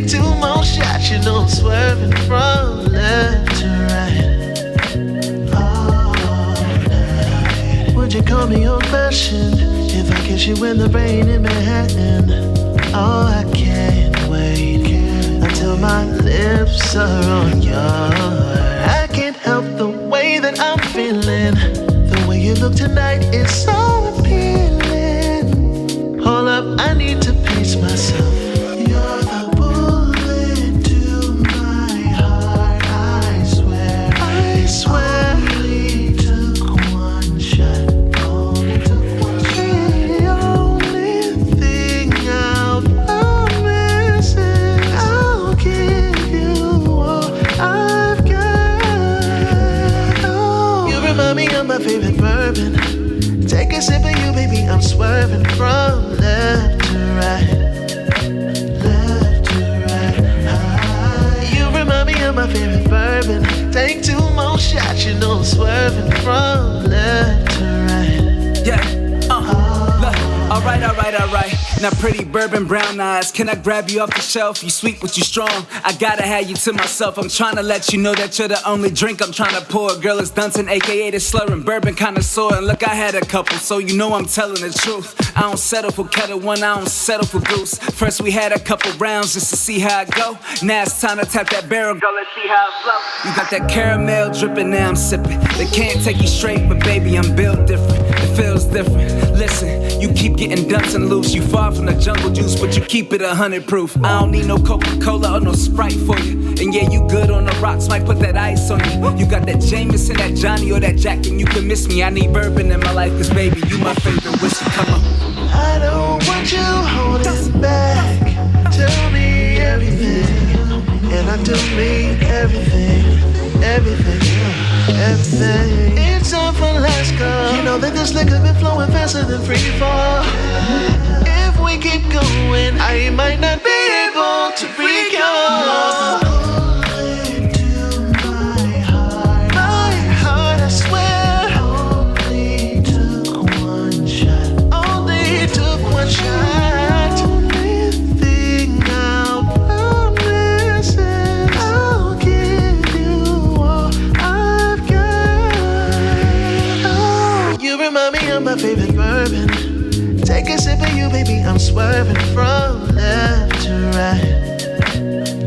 Take two more shots, you know I'm swerving from left to right. All night. Would you call me old fashioned if I kiss you in the rain in Manhattan? Oh, I can't wait until my lips are on yours. I can't help the way that I'm feeling. The way you look tonight is so appealing. Hold up, I need to pace myself. You're the bullet to my heart, I swear. I swear. Only took one shot. Only took one shot. The only thing I'll promise is I'll give you all I've got. Oh, you remind me of my favorite bourbon. Take a sip of you, baby, I'm swerving from left to right. Left to right. You remind me of my favorite bourbon. Take two more shots, you know I'm swerving from left to right. Yeah, look, alright. Now pretty bourbon brown eyes, can I grab you off the shelf? You sweet but you strong, I gotta have you to myself. I'm trying to let you know that you're the only drink I'm trying to pour. Girl, it's Dunton, aka the slurring bourbon connoisseur. And look, I had a couple, so you know I'm telling the truth. I don't settle for Kettle One, I don't settle for Goose. First we had a couple rounds just to see how it go. Now it's time to tap that barrel, girl, let's see how it flow. You got that caramel dripping, now I'm sipping. They can't take you straight, but baby, I'm built different. It feels different. Listen, you keep getting Dunton loose. You far from the jungle juice, but you keep it 100 proof. I don't need no Coca-Cola or no Sprite for you. And yeah, you good on the rocks, might put that ice on you. You got that Jameson, that Johnny, or that Jack, and you can miss me. I need bourbon in my life, cause baby, you my favorite whiskey. Come on. I don't want you holding back. Tell me everything, and I do mean everything. It's time for last call. You know that this liquor been flowing faster than free fall. If we keep going, I might not be able to recall. Bullet to my heart, I swear. Only took one shot. Only took one shot. Only thing I'll promise is I'll give you all I've got. Oh, you remind me of my favorite bourbon. Take a sip of you, baby, I'm swerving from left to right.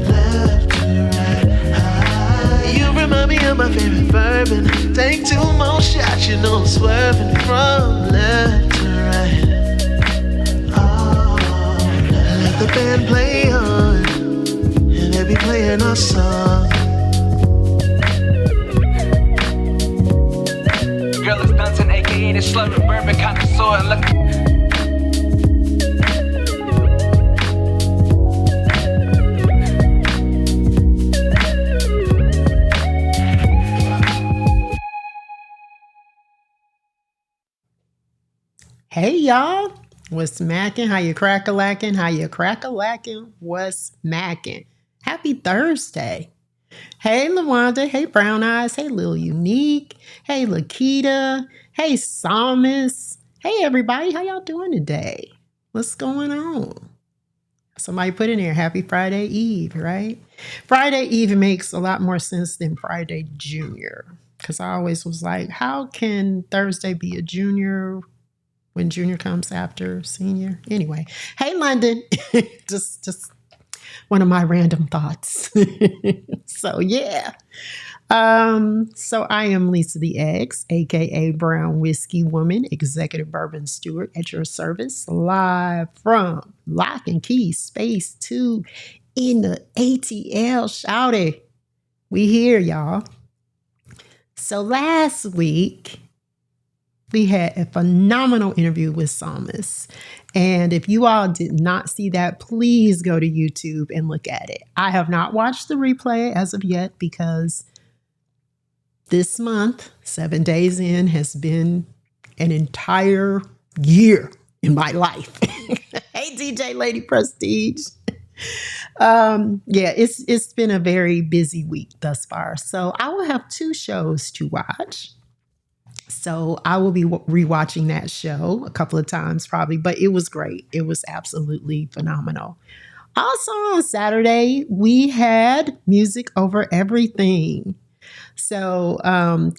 Left to right. You remind me of my favorite bourbon. Take two more shots, you know I'm swerving from left to right. Oh, let the band play on, and they be playing our song. Girl, it's Dunton, aka the slurring bourbon connoisseur. And look. Hey y'all, what's smacking? How you crack-a-lacking? How you crack-a-lacking? What's smacking? Happy Thursday. Hey LaWanda, hey Brown Eyes, hey Lil Unique, hey Lakita, hey Psalmist. Hey everybody, how y'all doing today? What's going on? Somebody put in there, happy Friday Eve, right? Friday Eve makes a lot more sense than Friday Junior. Because I always was like, how can Thursday be a junior when junior comes after senior? Anyway, hey London, just one of my random thoughts. So yeah. So I am Lisa the X, aka Brown Whiskey Woman, Executive Bourbon Steward at your service, live from Lock and Key Space 2 in the ATL. Shouty, we here, y'all. So last week, we had a phenomenal interview with Psalmist. And if you all did not see that, please go to YouTube and look at it. I have not watched the replay as of yet because this month, 7 days in, has been an entire year in my life. Hey, DJ Lady Prestige. Yeah, it's been a very busy week thus far. So I will have 2 shows to watch. So I will be rewatching that show a couple of times probably, but it was great. It was absolutely phenomenal. Also on Saturday, we had music over everything. So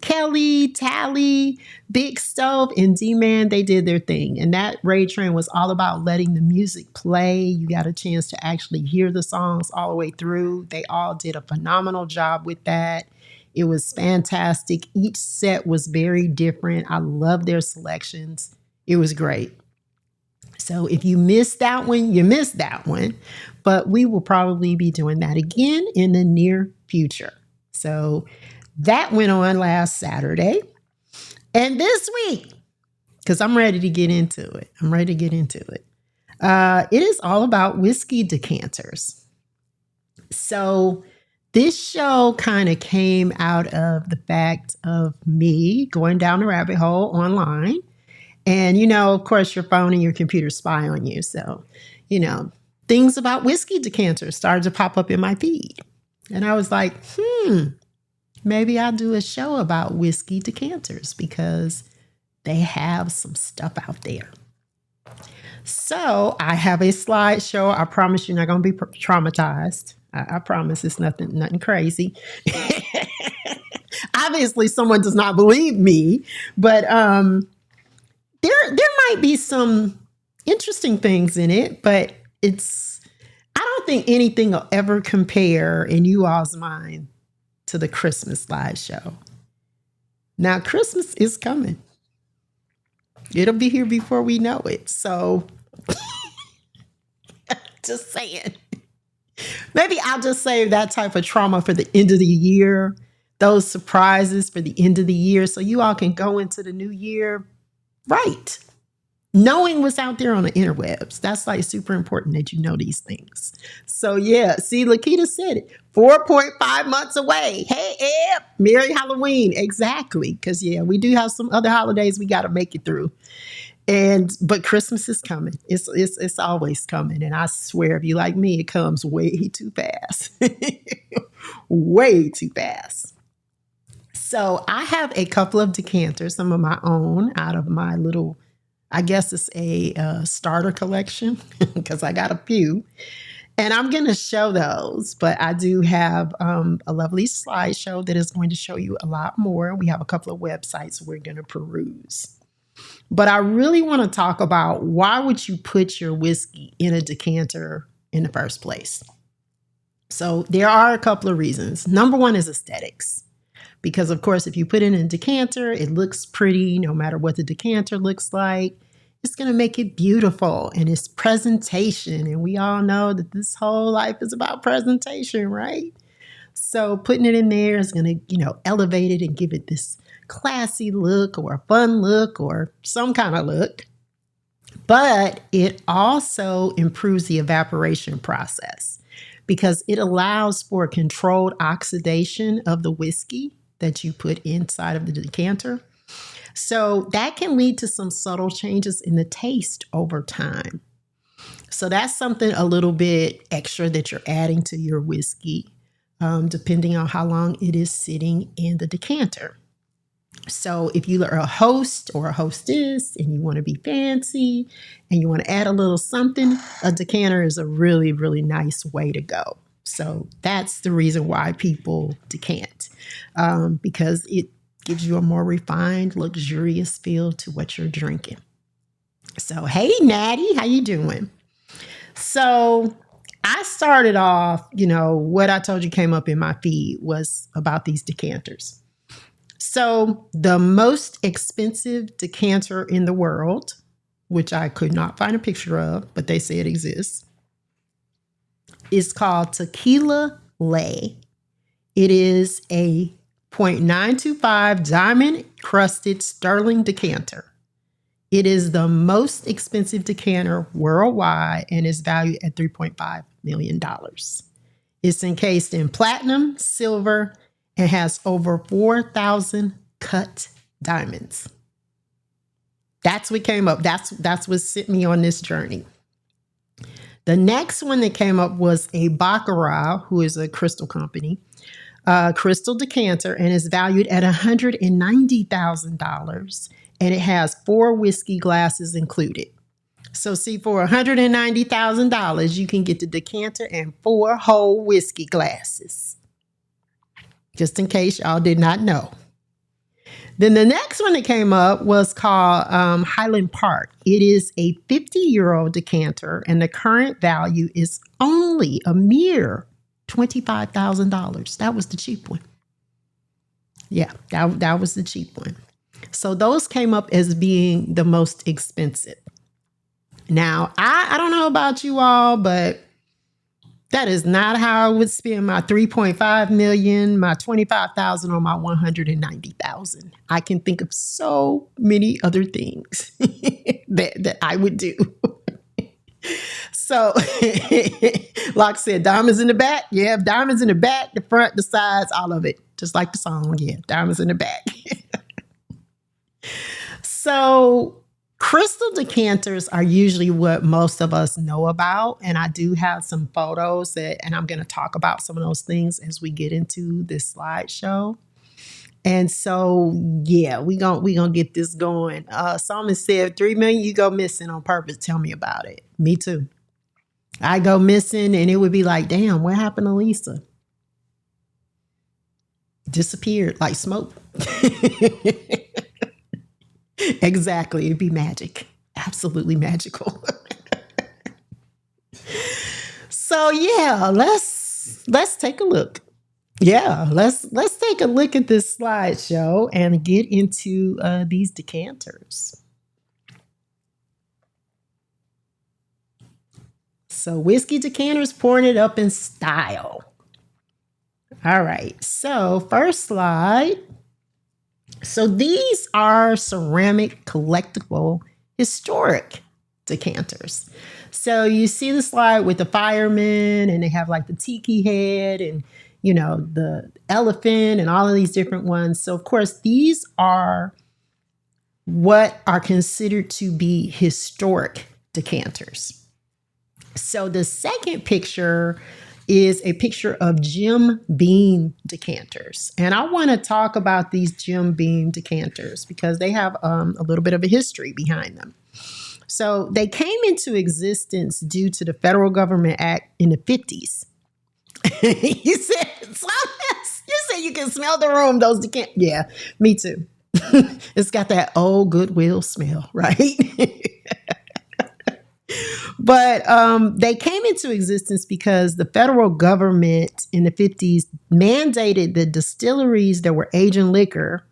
Kelly, Tally, Big Stove, and D-Man, they did their thing. And that raid train was all about letting the music play. You got a chance to actually hear the songs all the way through. They all did a phenomenal job with that. It was fantastic. Each set was very different. I love their selections. It was great. So if you missed that one, you missed that one. But we will probably be doing that again in the near future. So that went on last Saturday. And this week, because I'm ready to get into it. It is all about whiskey decanters. So this show kind of came out of the fact of me going down the rabbit hole online. And, of course, your phone and your computer spy on you. So, things about whiskey decanters started to pop up in my feed. And I was like, maybe I'll do a show about whiskey decanters because they have some stuff out there. So I have a slideshow. I promise you're not going to be traumatized. I promise it's nothing crazy. Obviously, someone does not believe me, but there might be some interesting things in it, but I don't think anything will ever compare in you all's mind to the Christmas slideshow. Now, Christmas is coming. It'll be here before we know it. So, just saying. Maybe I'll just save that type of trauma for the end of the year, those surprises for the end of the year, so you all can go into the new year right. Knowing what's out there on the interwebs. That's like super important that you know these things. So yeah, see, Lakita said it. 4.5 months away. Hey, Eb, Merry Halloween. Exactly. Because yeah, we do have some other holidays we got to make it through. But Christmas is coming. It's always coming. And I swear, if you like me, it comes way too fast. Way too fast. So I have a couple of decanters, some of my own out of my little, I guess it's a starter collection because I got a few. And I'm going to show those, but I do have a lovely slideshow that is going to show you a lot more. We have a couple of websites we're going to peruse. But I really want to talk about why would you put your whiskey in a decanter in the first place? So there are a couple of reasons. Number one is aesthetics. Because, of course, if you put it in a decanter, it looks pretty no matter what the decanter looks like. It's going to make it beautiful, and it's presentation. And we all know that this whole life is about presentation, right? So putting it in there is going to, elevate it and give it this classy look or a fun look or some kind of look. But it also improves the evaporation process because it allows for controlled oxidation of the whiskey that you put inside of the decanter. So that can lead to some subtle changes in the taste over time. So that's something a little bit extra that you're adding to your whiskey, depending on how long it is sitting in the decanter. So if you are a host or a hostess and you want to be fancy and you want to add a little something, a decanter is a really, really nice way to go. So that's the reason why people decant, because it gives you a more refined, luxurious feel to what you're drinking. So, hey, Natty, how you doing? So I started off, what I told you came up in my feed was about these decanters. So the most expensive decanter in the world, which I could not find a picture of, but they say it exists, is called Tequila Lay. It is a 0.925 diamond crusted sterling decanter. It is the most expensive decanter worldwide and is valued at $3.5 million. It's encased in platinum, silver, and has over 4,000 cut diamonds. That's what came up. That's what sent me on this journey. The next one that came up was a Baccarat, who is a crystal company, crystal decanter, and is valued at $190,000. And it has 4 whiskey glasses included. So see, for $190,000, you can get the decanter and 4 whole whiskey glasses. Just in case y'all did not know. Then the next one that came up was called Highland Park. It is a 50-year-old decanter, and the current value is only a mere $25,000. That was the cheap one. Yeah, that was the cheap one. So those came up as being the most expensive. Now, I don't know about you all, but that is not how I would spend my $3.5 million, my $25,000, or my $190,000. I can think of so many other things that I would do. So, like I said, diamonds in the back. Yeah, diamonds in the back, the front, the sides, all of it. Just like the song. Yeah, diamonds in the back. So, crystal decanters are usually what most of us know about. And I do have some photos and I'm going to talk about some of those things as we get into this slideshow. And so, yeah, we gonna get this going. Someone said 3 million, you go missing on purpose. Tell me about it. Me too. I go missing and it would be like, damn, what happened to Lisa? Disappeared like smoke. Exactly. It'd be magic. Absolutely magical. So yeah, let's take a look. Yeah, let's take a look at this slideshow and get into these decanters. So Whiskey Decanters, pouring it up in style. All right, so first slide. So these are ceramic collectible historic decanters. So you see the slide with the firemen and they have like the tiki head and, you know, the elephant and all of these different ones. So of course, these are what are considered to be historic decanters. So the second picture is a picture of Jim Beam decanters. And I want to talk about these Jim Beam decanters because they have a little bit of a history behind them. So they came into existence due to the federal government act in the 50s. You said you can smell the room, those decanters. Yeah, me too. It's got that old Goodwill smell, right? But they came into existence because the federal government in the 50s mandated the distilleries that were aging liquor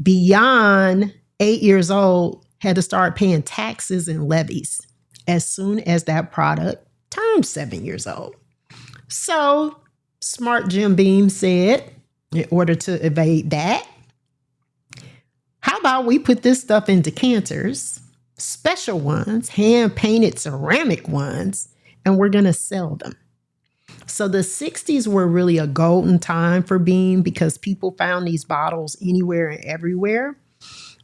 beyond 8 years old had to start paying taxes and levies as soon as that product turned 7 years old. So smart Jim Beam said, in order to evade that, how about we put this stuff in decanters, special ones, hand-painted ceramic ones, and we're going to sell them. So the 60s were really a golden time for Beam because people found these bottles anywhere and everywhere.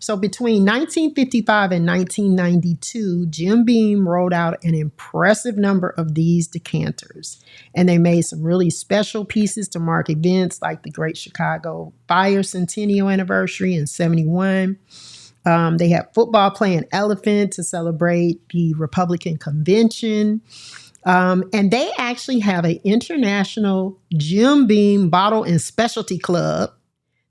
So between 1955 and 1992, Jim Beam rolled out an impressive number of these decanters. And they made some really special pieces to mark events like the Great Chicago Fire Centennial Anniversary in 71. They had football playing elephant to celebrate the Republican convention. And they actually have an international Jim Beam bottle and specialty club.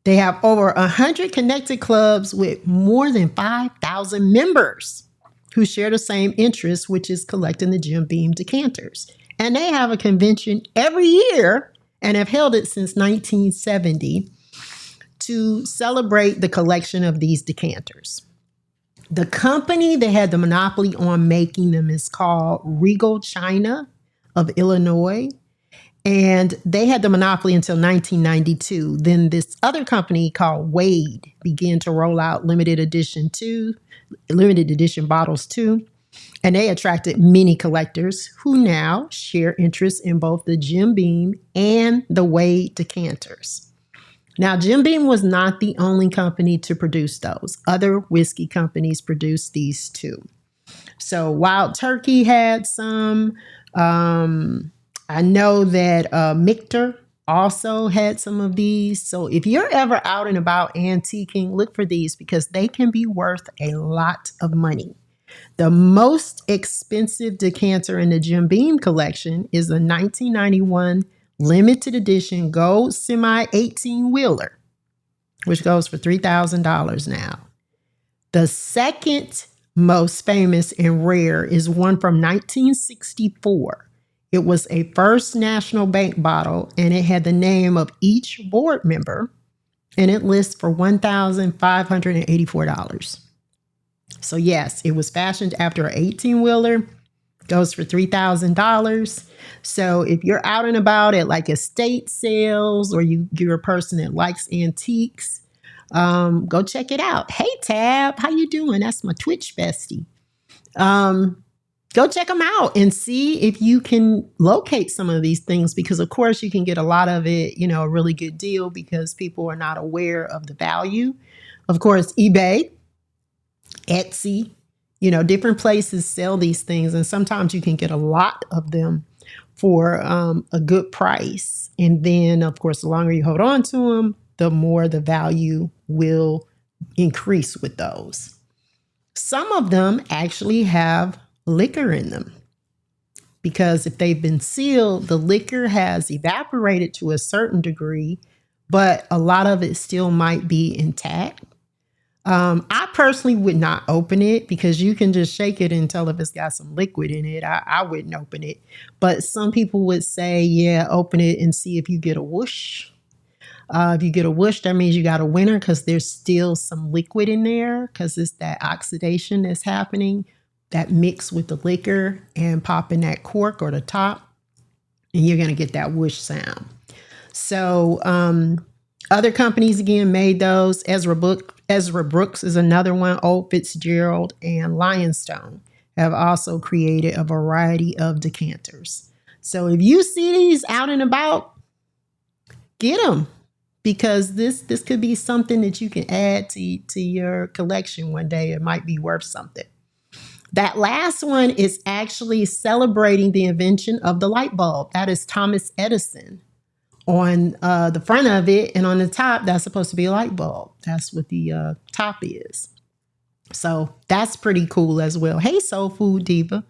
They have over 100 connected clubs with more than 5,000 members who share the same interest, which is collecting the Jim Beam decanters. And they have a convention every year and have held it since 1970 to celebrate the collection of these decanters. The company that had the monopoly on making them is called Regal China of Illinois. And they had the monopoly until 1992. Then this other company called Wade began to roll out limited edition bottles too. And they attracted many collectors who now share interest in both the Jim Beam and the Wade decanters. Now, Jim Beam was not the only company to produce those. Other whiskey companies produced these too. So Wild Turkey had some. I know that Michter also had some of these. So if you're ever out and about antiquing, look for these because they can be worth a lot of money. The most expensive decanter in the Jim Beam collection is a 1991 limited edition gold semi 18 wheeler, which goes for $3,000 now. The second most famous and rare is one from 1964. It was a First National Bank bottle, and it had the name of each board member, and it lists for $1,584. So yes, it was fashioned after an 18-wheeler, goes for $3,000. So if you're out and about at like estate sales, or you're a person that likes antiques, go check it out. Hey Tab, how you doing? That's my Twitch bestie. Go check them out and see if you can locate some of these things, because of course you can get a lot of it, a really good deal, because people are not aware of the value. Of course, eBay, Etsy, different places sell these things, and sometimes you can get a lot of them for a good price. And then, of course, the longer you hold on to them, the more the value will increase with those. Some of them actually have liquor in them, because if they've been sealed, the liquor has evaporated to a certain degree, but a lot of it still might be intact. I personally would not open it, because you can just shake it and tell if it's got some liquid in it. I wouldn't open it. But some people would say, yeah, open it and see if you get a whoosh. If you get a whoosh, that means you got a winner, because there's still some liquid in there, because it's that oxidation that's happening, that mix with the liquor and popping that cork or the top, and you're going to get that whoosh sound. So other companies, again, made those. Ezra Brooks is another one. Old Fitzgerald and Lionstone have also created a variety of decanters. So if you see these out and about, get them, because this could be something that you can add to your collection one day. It might be worth something. That last one is actually celebrating the invention of the light bulb. That is Thomas Edison. On the front of it and on the top, that's supposed to be a light bulb. That's what the top is. So that's pretty cool as well. Hey, Soul Food Diva.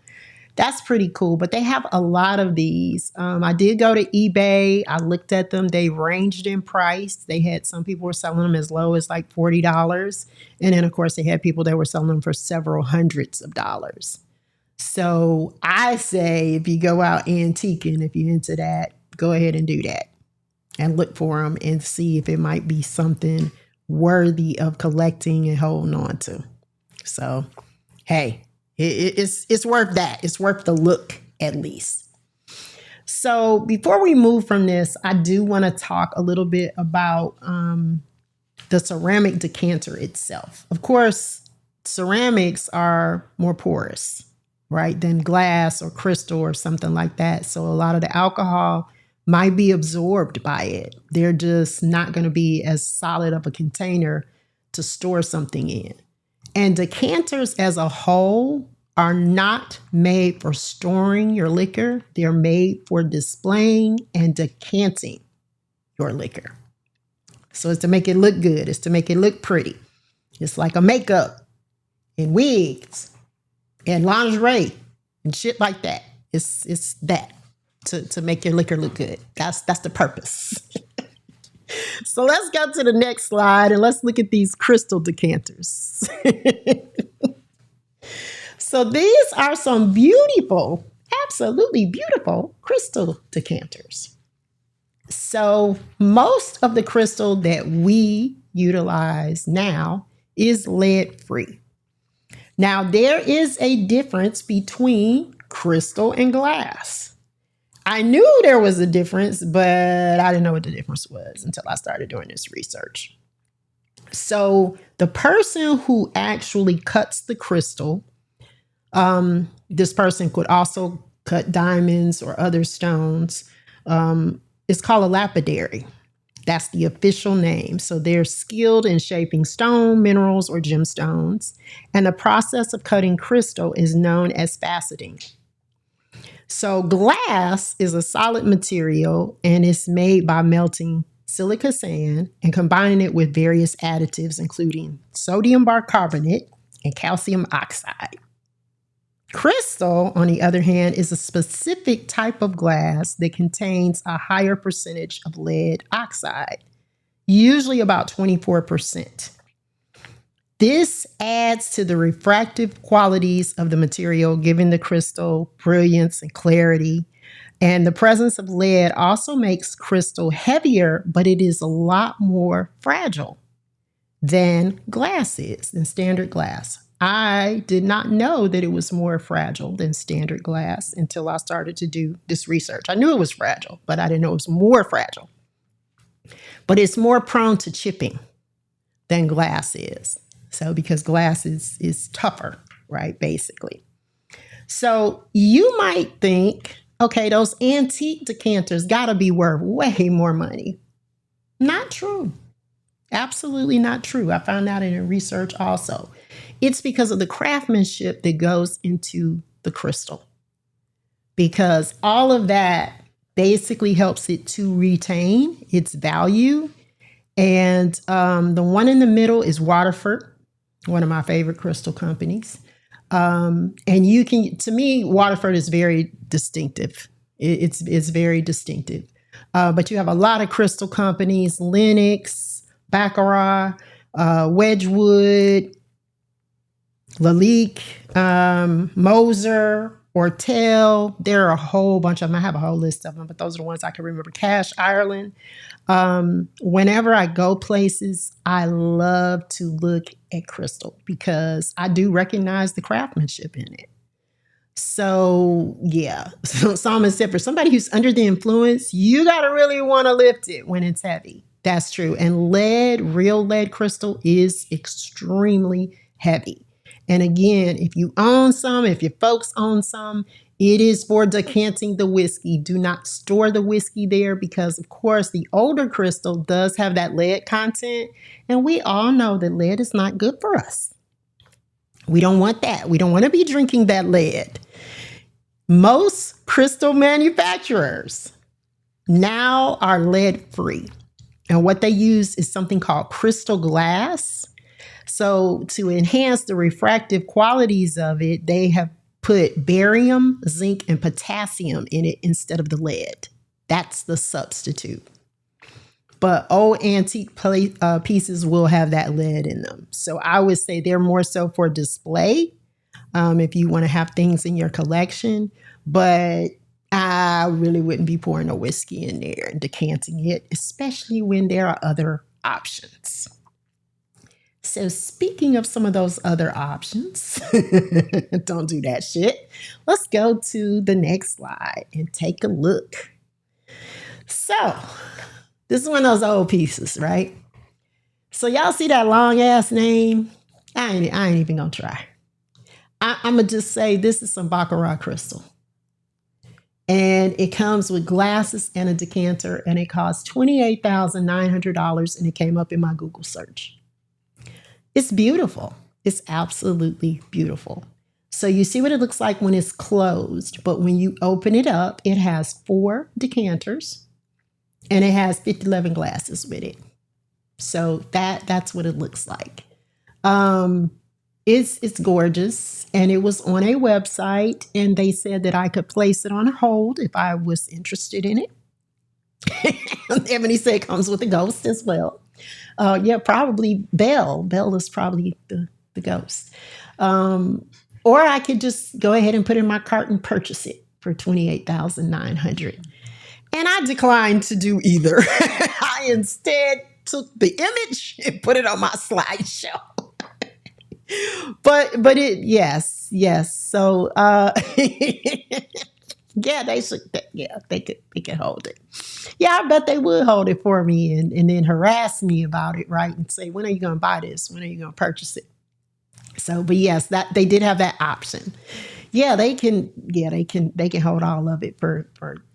That's pretty cool. But they have a lot of these. I did go to eBay. I looked at them. They ranged in price. They had some people were selling them as low as like $40. And then, of course, they had people that were selling them for several hundreds of dollars. So I say, if you go out antiquing, if you're into that, go ahead and do that. And look for them and see if it might be something worthy of collecting and holding on to. So, hey, it's worth that. It's worth the look, at least. So before we move from this, I do want to talk a little bit about the ceramic decanter itself. Of course, ceramics are more porous, right, than glass or crystal or something like that. So a lot of the alcohol might be absorbed by it. They're just not going to be as solid of a container to store something in. And decanters as a whole are not made for storing your liquor. They're made for displaying and decanting your liquor. So it's to make it look good. It's to make it look pretty. It's like a makeup and wigs and lingerie and shit like that. It's that. To make your liquor look good. That's the purpose. So let's go to the next slide and let's look at these crystal decanters. So these are some beautiful, absolutely beautiful crystal decanters. So most of the crystal that we utilize now is lead-free. Now there is a difference between crystal and glass. I knew there was a difference, but I didn't know what the difference was until I started doing this research. So the person who actually cuts the crystal, this person could also cut diamonds or other stones. It's called a lapidary. That's the official name. So they're skilled in shaping stone, minerals, or gemstones. And the process of cutting crystal is known as faceting. So glass is a solid material, and it's made by melting silica sand and combining it with various additives, including sodium bicarbonate and calcium oxide. Crystal, on the other hand, is a specific type of glass that contains a higher percentage of lead oxide, usually about 24%. This adds to the refractive qualities of the material, giving the crystal brilliance and clarity. And the presence of lead also makes crystal heavier, but it is a lot more fragile than than standard glass. I did not know that it was more fragile than standard glass until I started to do this research. I knew it was fragile, but I didn't know it was more fragile. But it's more prone to chipping than glass is. So because glass is tougher, right? Basically. So you might think, okay, those antique decanters got to be worth way more money. Not true. Absolutely not true. I found out in the research also. It's because of the craftsmanship that goes into the crystal. Because all of that basically helps it to retain its value. And the one in the middle is Waterford, one of my favorite crystal companies. And you can, to me, Waterford is very distinctive. It's very distinctive. But you have a lot of crystal companies, Lenox, Baccarat, Wedgwood, Lalique, Moser, Ortel. There are a whole bunch of them. I have a whole list of them, but those are the ones I can remember. Cash, Ireland. Whenever I go places, I love to look at crystal because I do recognize the craftsmanship in it. So yeah, so Solomon said for somebody who's under the influence, you got to really want to lift it when it's heavy. That's true. And real lead crystal is extremely heavy. And again, if you own some, if your folks own some, it is for decanting the whiskey. Do not store the whiskey there because, of course, the older crystal does have that lead content. And we all know that lead is not good for us. We don't want that. We don't want to be drinking that lead. Most crystal manufacturers now are lead free. And what they use is something called crystal glass. So to enhance the refractive qualities of it, they have put barium, zinc, and potassium in it instead of the lead. That's the substitute. But old antique pieces will have that lead in them. So I would say they're more so for display if you want to have things in your collection. But I really wouldn't be pouring a whiskey in there and decanting it, especially when there are other options. So speaking of some of those other options, don't do that shit. Let's go to the next slide and take a look. So this is one of those old pieces, right? So y'all see that long ass name? I ain't even gonna try. I'm gonna just say this is some Baccarat crystal. And it comes with glasses and a decanter, and it costs $28,900, and it came up in my Google search. It's beautiful. It's absolutely beautiful. So you see what it looks like when it's closed, but when you open it up, it has 4 decanters, and it has 50-11 glasses with it. So that's what it looks like. It's gorgeous, and it was on a website, and they said that I could place it on hold if I was interested in it. Ebony said it comes with a ghost as well. Yeah, probably Belle. Belle is probably the ghost. Or I could just go ahead and put it in my cart and purchase it for $28,900. And I declined to do either. I instead took the image and put it on my slideshow. But it, yes. So, yeah, they should, they could hold it. Yeah, I bet they would hold it for me and then harass me about it, right? And say, when are you going to buy this? When are you going to purchase it? So, but yes, that they did have that option. Yeah, they can hold all of it for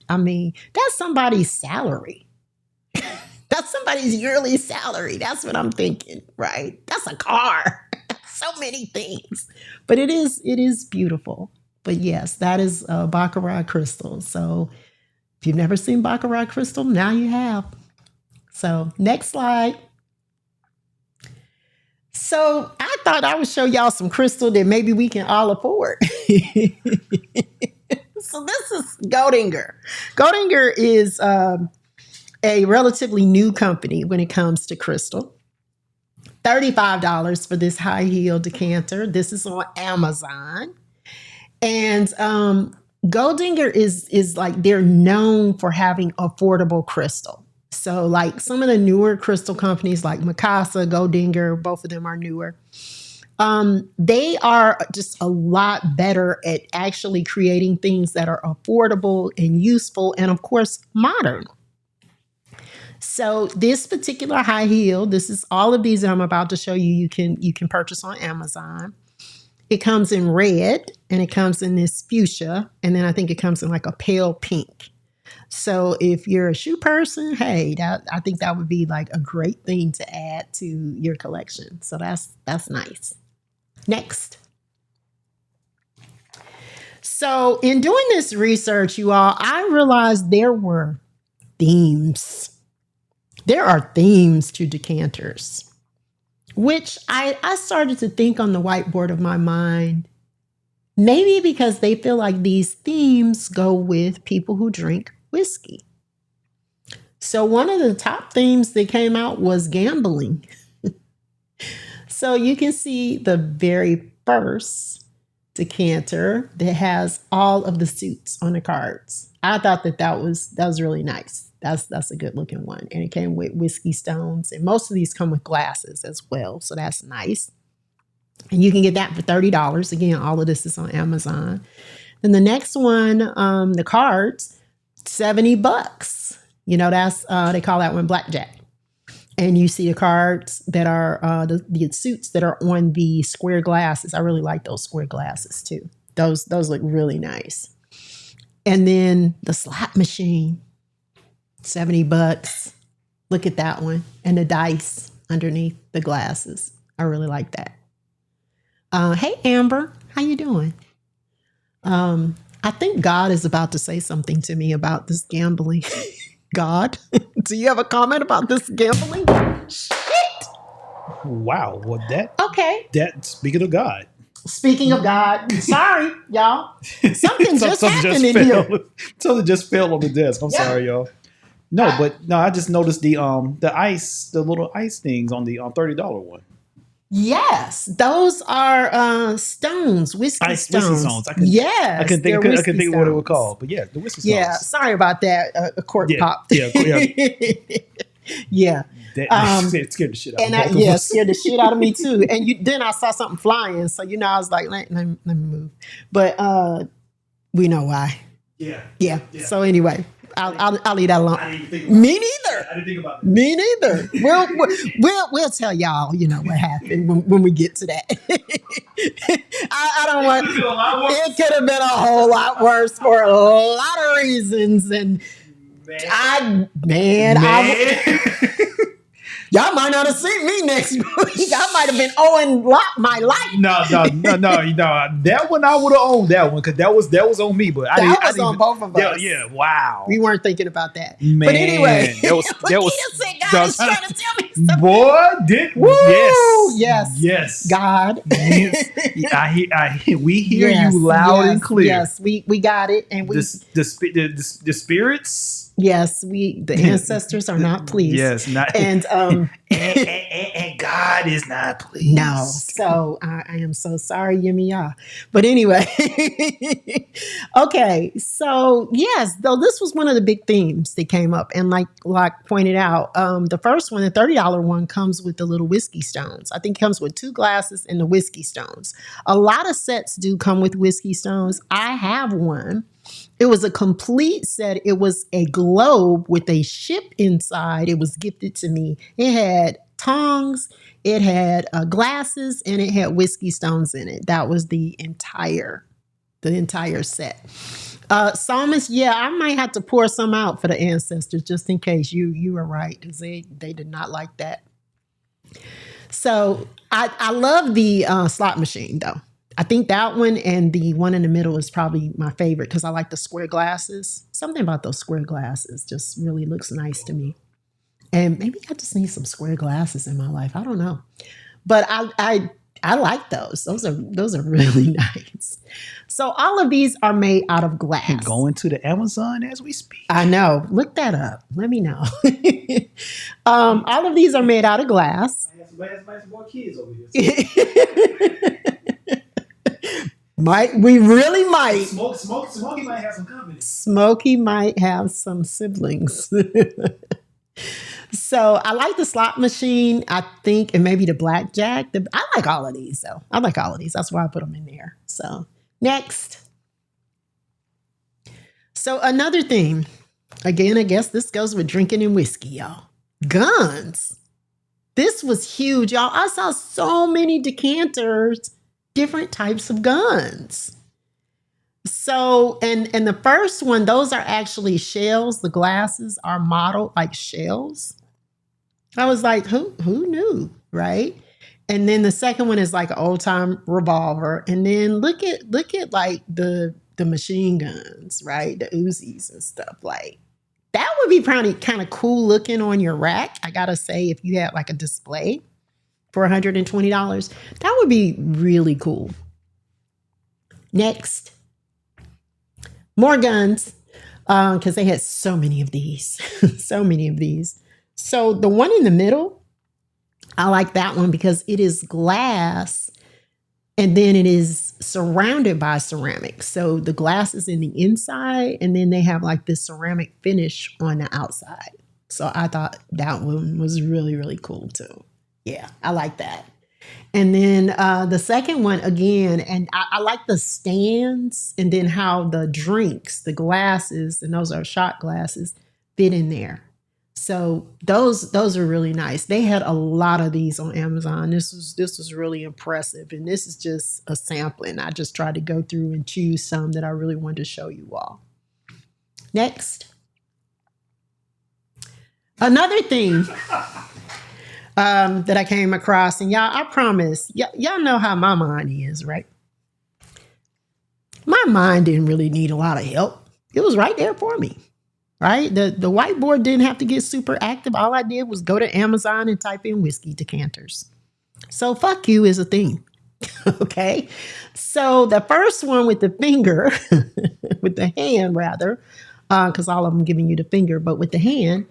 I mean, that's somebody's salary. That's somebody's yearly salary. That's what I'm thinking, right? That's a car. So many things. But it is beautiful. But yes, that is Baccarat crystal. So if you've never seen Baccarat crystal, now you have. So next slide. So I thought I would show y'all some crystal that maybe we can all afford. So this is Goldinger. Goldinger is a relatively new company when it comes to crystal. $35 for this high heel decanter. This is on Amazon. And Goldinger is like, they're known for having affordable crystal. So like some of the newer crystal companies like Mikasa, Goldinger, both of them are newer. They are just a lot better at actually creating things that are affordable and useful and of course modern. So this particular high heel, this is all of these that I'm about to show you, you can purchase on Amazon. It comes in red and it comes in this fuchsia. And then I think it comes in like a pale pink. So if you're a shoe person, hey, I think that would be like a great thing to add to your collection. So that's nice. Next. So in doing this research, you all, I realized there were themes. There are themes to decanters, which I started to think on the whiteboard of my mind, maybe because they feel like these themes go with people who drink whiskey. So one of the top themes that came out was gambling. So you can see the very first decanter that has all of the suits on the cards. I thought that was really nice. That's a good looking one. And it came with whiskey stones. And most of these come with glasses as well. So that's nice. And you can get that for $30. Again, all of this is on Amazon. Then the next one, the cards, $70. You know, that's they call that one blackjack. And you see the cards that are the suits that are on the square glasses. I really like those square glasses too. Those look really nice. And then the slot machine, $70. Look at that one. And the dice underneath the glasses. I really like that. Hey, Amber, how you doing? I think God is about to say something to me about this gambling. God, do you have a comment about this gambling? Shit. Wow. Well, Okay. speaking of God. Speaking of God, sorry, y'all. Something just happened in fell. here. Something just fell on the desk. I'm sorry, y'all. No, I just noticed the little ice things on the $30 one. Yes, those are stones, whiskey stones. Whiskey stones. Yes, I couldn't think of what it was called, but yeah, the whiskey stones. Yeah, sorry about that. A cork pop. Yeah. Yeah. That scared the shit out of me. Scared the shit out of me too. And then I saw something flying, so I was like, let me move. But we know why. Yeah. So anyway, I'll leave that alone. Me neither. I didn't think about that. Me neither. We'll tell y'all, what happened when we get to that. I don't want. It could have been a whole lot worse for a lot of reasons, and y'all might not have seen me next week. I might have been owing my life. No. That one I would have owned that one because that was on me. But that was on both of us. Yeah, wow. We weren't thinking about that. Man, but anyway, that was God is trying to tell me something. Boy, yes, God. We hear you loud and clear. Yes, we got it, and we the spirits. Yes, the ancestors are not pleased. Yes, not and God is not pleased. No, so I am so sorry, Yimmy Ya. But anyway, okay. So yes, though this was one of the big themes that came up, and like pointed out, the first one, the $30 one, comes with the little whiskey stones. I think it comes with 2 glasses and the whiskey stones. A lot of sets do come with whiskey stones. I have one. It was a complete set. It was a globe with a ship inside. It was gifted to me. It had tongs, it had glasses, and it had whiskey stones in it. That was the entire set. Psalmist, I might have to pour some out for the ancestors just in case. You were right, because they did not like that. So I love the slot machine though. I think that one and the one in the middle is probably my favorite because I like the square glasses. Something about those square glasses just really looks nice to me. And maybe I just need some square glasses in my life. I don't know. But I like those. Those are really nice. So all of these are made out of glass. Going to the Amazon as we speak. I know. Look that up. Let me know. All of these are made out of glass. Some more kids over here. We really might. Smokey might have some company. Smokey might have some siblings. So I like the slot machine, I think, and maybe the blackjack. I like all of these, though. I like all of these. That's why I put them in there. So next. So another thing, again, I guess this goes with drinking and whiskey, y'all. Guns. This was huge, y'all. I saw so many decanters, different types of guns. So, and the first one, those are actually shells. The glasses are modeled like shells. I was like, who knew, right? And then the second one is like an old time revolver. And then look at like the machine guns, right? The Uzis and stuff. Like that would be probably kind of cool looking on your rack. I gotta say, if you had like a display for $120, that would be really cool. Next. More guns, because they had so many of these, so many of these. So the one in the middle, I like that one because it is glass and then it is surrounded by ceramic. So the glass is in the inside and then they have like this ceramic finish on the outside. So I thought that one was really, really cool too. Yeah, I like that. And then the second one again, and I like the stands and then how the drinks, the glasses, and those are shot glasses, fit in there. So those are really nice. They had a lot of these on Amazon. This was really impressive. And this is just a sampling. I just tried to go through and choose some that I really wanted to show you all. Next. Another thing that I came across, and y'all, I promise, y'all know how my mind is, right? My mind didn't really need a lot of help. It was right there for me, right? The whiteboard didn't have to get super active. All I did was go to Amazon and type in whiskey decanters. So fuck you is a thing, okay? So the first one with the finger, with the hand rather, because all of them giving you the finger, but with the hand,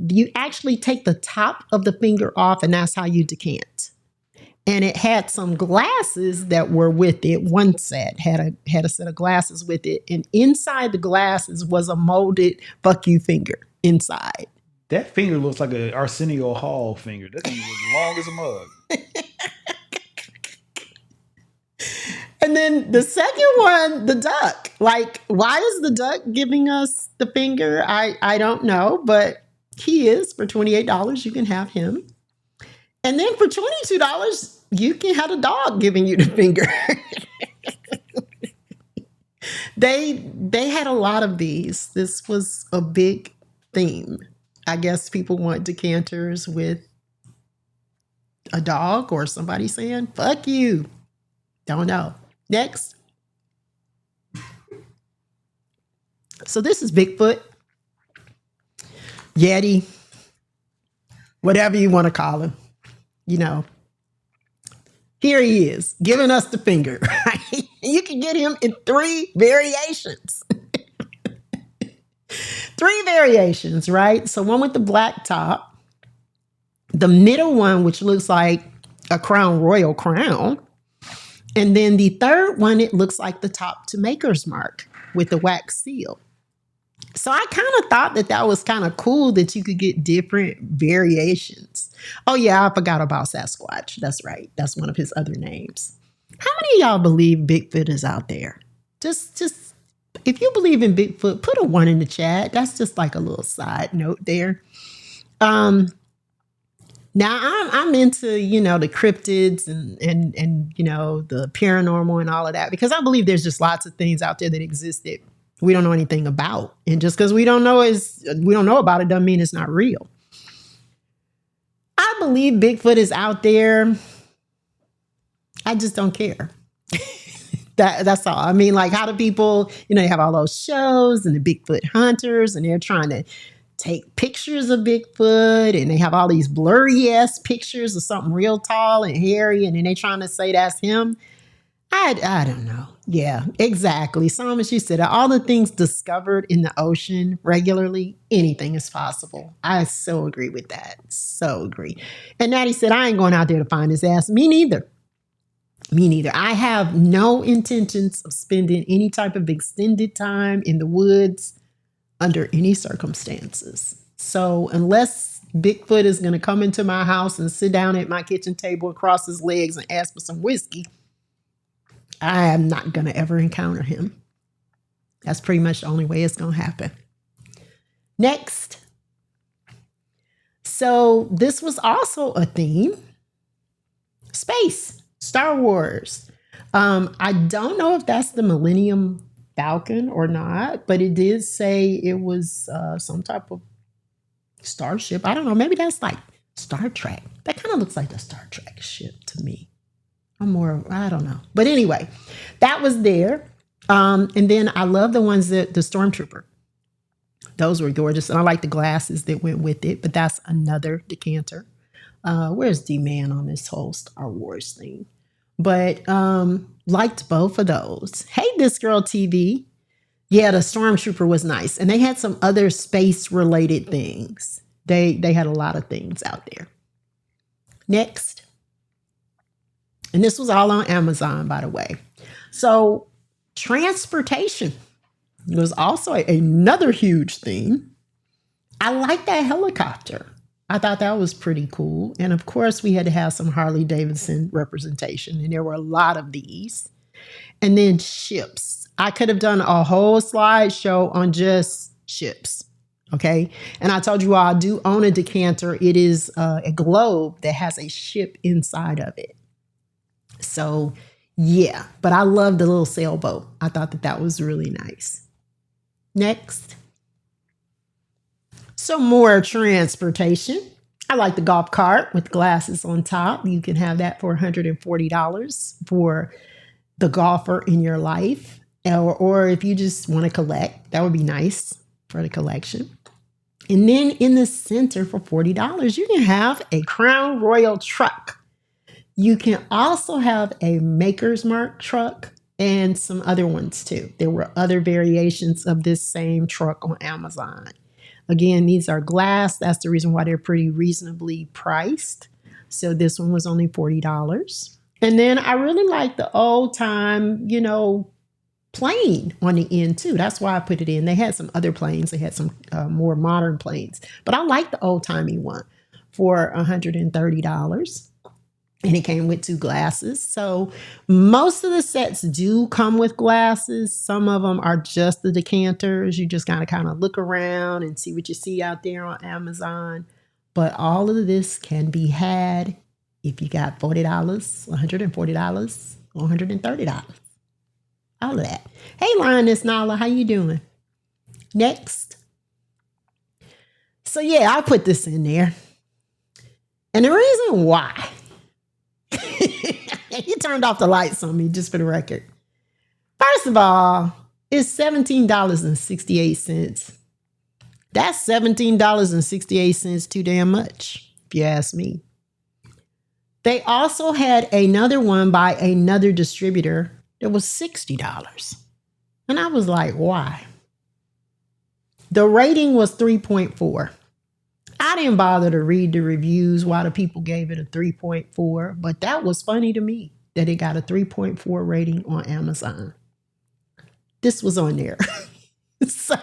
you actually take the top of the finger off and that's how you decant. And it had some glasses that were with it. One set had a set of glasses with it. And inside the glasses was a molded fuck you finger inside. That finger looks like an Arsenio Hall finger. That thing was long as a mug. And then the second one, the duck. Like, why is the duck giving us the finger? I don't know, but he is. For $28, you can have him. And then for $22, you can have a dog giving you the finger. They had a lot of these. This was a big theme. I guess people want decanters with a dog or somebody saying, fuck you. Don't know. Next. So this is Bigfoot, Yeti, whatever you want to call him. You know, here he is giving us the finger, right? You can get him in 3 variations. 3 variations, right? So one with the black top, the middle one, which looks like a crown royal crown. And then the third one, it looks like the top to Maker's Mark with the wax seal. So I kind of thought that was kind of cool that you could get different variations. Oh yeah, I forgot about Sasquatch. That's right. That's one of his other names. How many of y'all believe Bigfoot is out there? Just if you believe in Bigfoot, put a 1 in the chat. That's just like a little side note there. Now I'm into, you know, the cryptids and you know, the paranormal and all of that, because I believe there's just lots of things out there that exist that we don't know anything about. And just because we don't know about it doesn't mean it's not real. I believe Bigfoot is out there. I just don't care. That's all. I mean, like, how do people, you know, they have all those shows and the Bigfoot hunters and they're trying to take pictures of Bigfoot and they have all these blurry ass pictures of something real tall and hairy and then they trying to say that's him. I don't know. Yeah, exactly. Simon, she said, all the things discovered in the ocean regularly, anything is possible. I so agree with that. So agree. And Natty said, I ain't going out there to find his ass. Me neither. Me neither. I have no intentions of spending any type of extended time in the woods under any circumstances. So unless Bigfoot is going to come into my house and sit down at my kitchen table and cross his legs and ask for some whiskey, I am not going to ever encounter him. That's pretty much the only way it's going to happen. Next. So this was also a theme. Space. Star Wars. I don't know if that's the Millennium Falcon or not, but it did say it was some type of starship. I don't know. Maybe that's like Star Trek. That kind of looks like the Star Trek ship to me. I don't know. But anyway, that was there. And then I love the ones that the Stormtrooper. Those were gorgeous. And I like the glasses that went with it, but that's another decanter. Where's D-Man on this whole Star Wars thing? But liked both of those. Hey, This Girl TV. Yeah, the Stormtrooper was nice. And they had some other space-related things. They had a lot of things out there. Next. And this was all on Amazon, by the way. So transportation was also another huge theme. I like that helicopter. I thought that was pretty cool. And of course, we had to have some Harley Davidson representation. And there were a lot of these. And then ships. I could have done a whole slideshow on just ships. Okay. And I told you all I do own a decanter. It is a globe that has a ship inside of it. So, yeah, but I love the little sailboat. I thought that was really nice. Next. Some more transportation. I like the golf cart with glasses on top. You can have that for $140 for the golfer in your life. Or if you just want to collect, that would be nice for the collection. And then in the center for $40, you can have a Crown Royal truck. You can also have a Maker's Mark truck and some other ones too. There were other variations of this same truck on Amazon. Again, these are glass. That's the reason why they're pretty reasonably priced. So this one was only $40. And then I really like the old time, plane on the end too. That's why I put it in. They had some other planes. They had some more modern planes. But I like the old timey one for $130. And it came with 2 glasses. So most of the sets do come with glasses. Some of them are just the decanters. You just gotta kind of look around and see what you see out there on Amazon. But all of this can be had if you got $40, $140, or $130. All of that. Hey, Lioness Nala, how you doing? Next. So yeah, I put this in there. And the reason why, he turned off the lights on me, just for the record. First of all, it's $17.68. That's $17.68 too damn much, if you ask me. They also had another one by another distributor that was $60. And I was like, why? The rating was 3.4. I didn't bother to read the reviews why the people gave it a 3.4, but that was funny to me that it got a 3.4 rating on Amazon. This was on there. So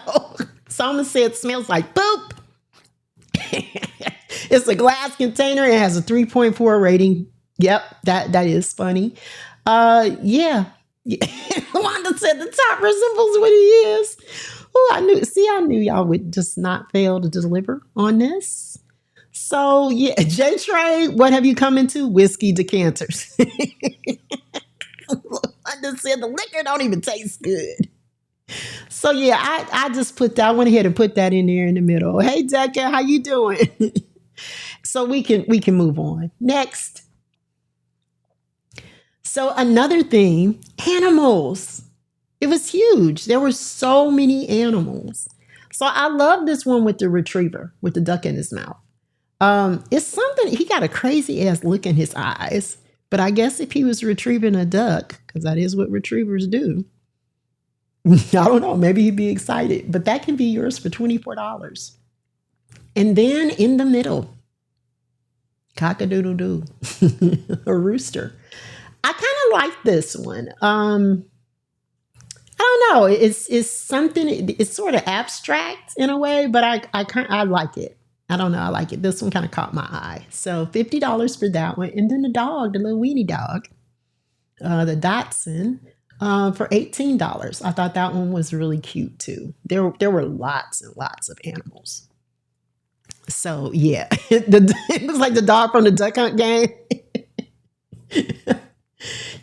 someone said, smells like poop. It's a glass container. It has a 3.4 rating. Yep, that is funny. Yeah. Wanda said the top resembles what he is. Oh, I knew y'all would just not fail to deliver on this. So yeah, J Trey, what have you come into? Whiskey Decanters. Wanda said the liquor don't even taste good. So yeah, I went ahead and put that in there in the middle. Hey Decca, how you doing? So we can move on. Next. So another thing, animals. It was huge. There were so many animals. So I love this one with the retriever, with the duck in his mouth. It's something, he got a crazy ass look in his eyes, But I guess if he was retrieving a duck, because that is what retrievers do, I don't know, maybe he'd be excited. But that can be yours for $24. And then in the middle, cock-a-doodle-doo, a rooster. I kind of like this one. I don't know. It's something. It's sort of abstract in a way, but I like it. I don't know. I like it. This one kind of caught my eye. So $50 for that one, and then the dog, the little weenie dog, the Dachshund, for $18. I thought that one was really cute too. There were lots and lots of animals. So yeah, it looks like the dog from the Duck Hunt game.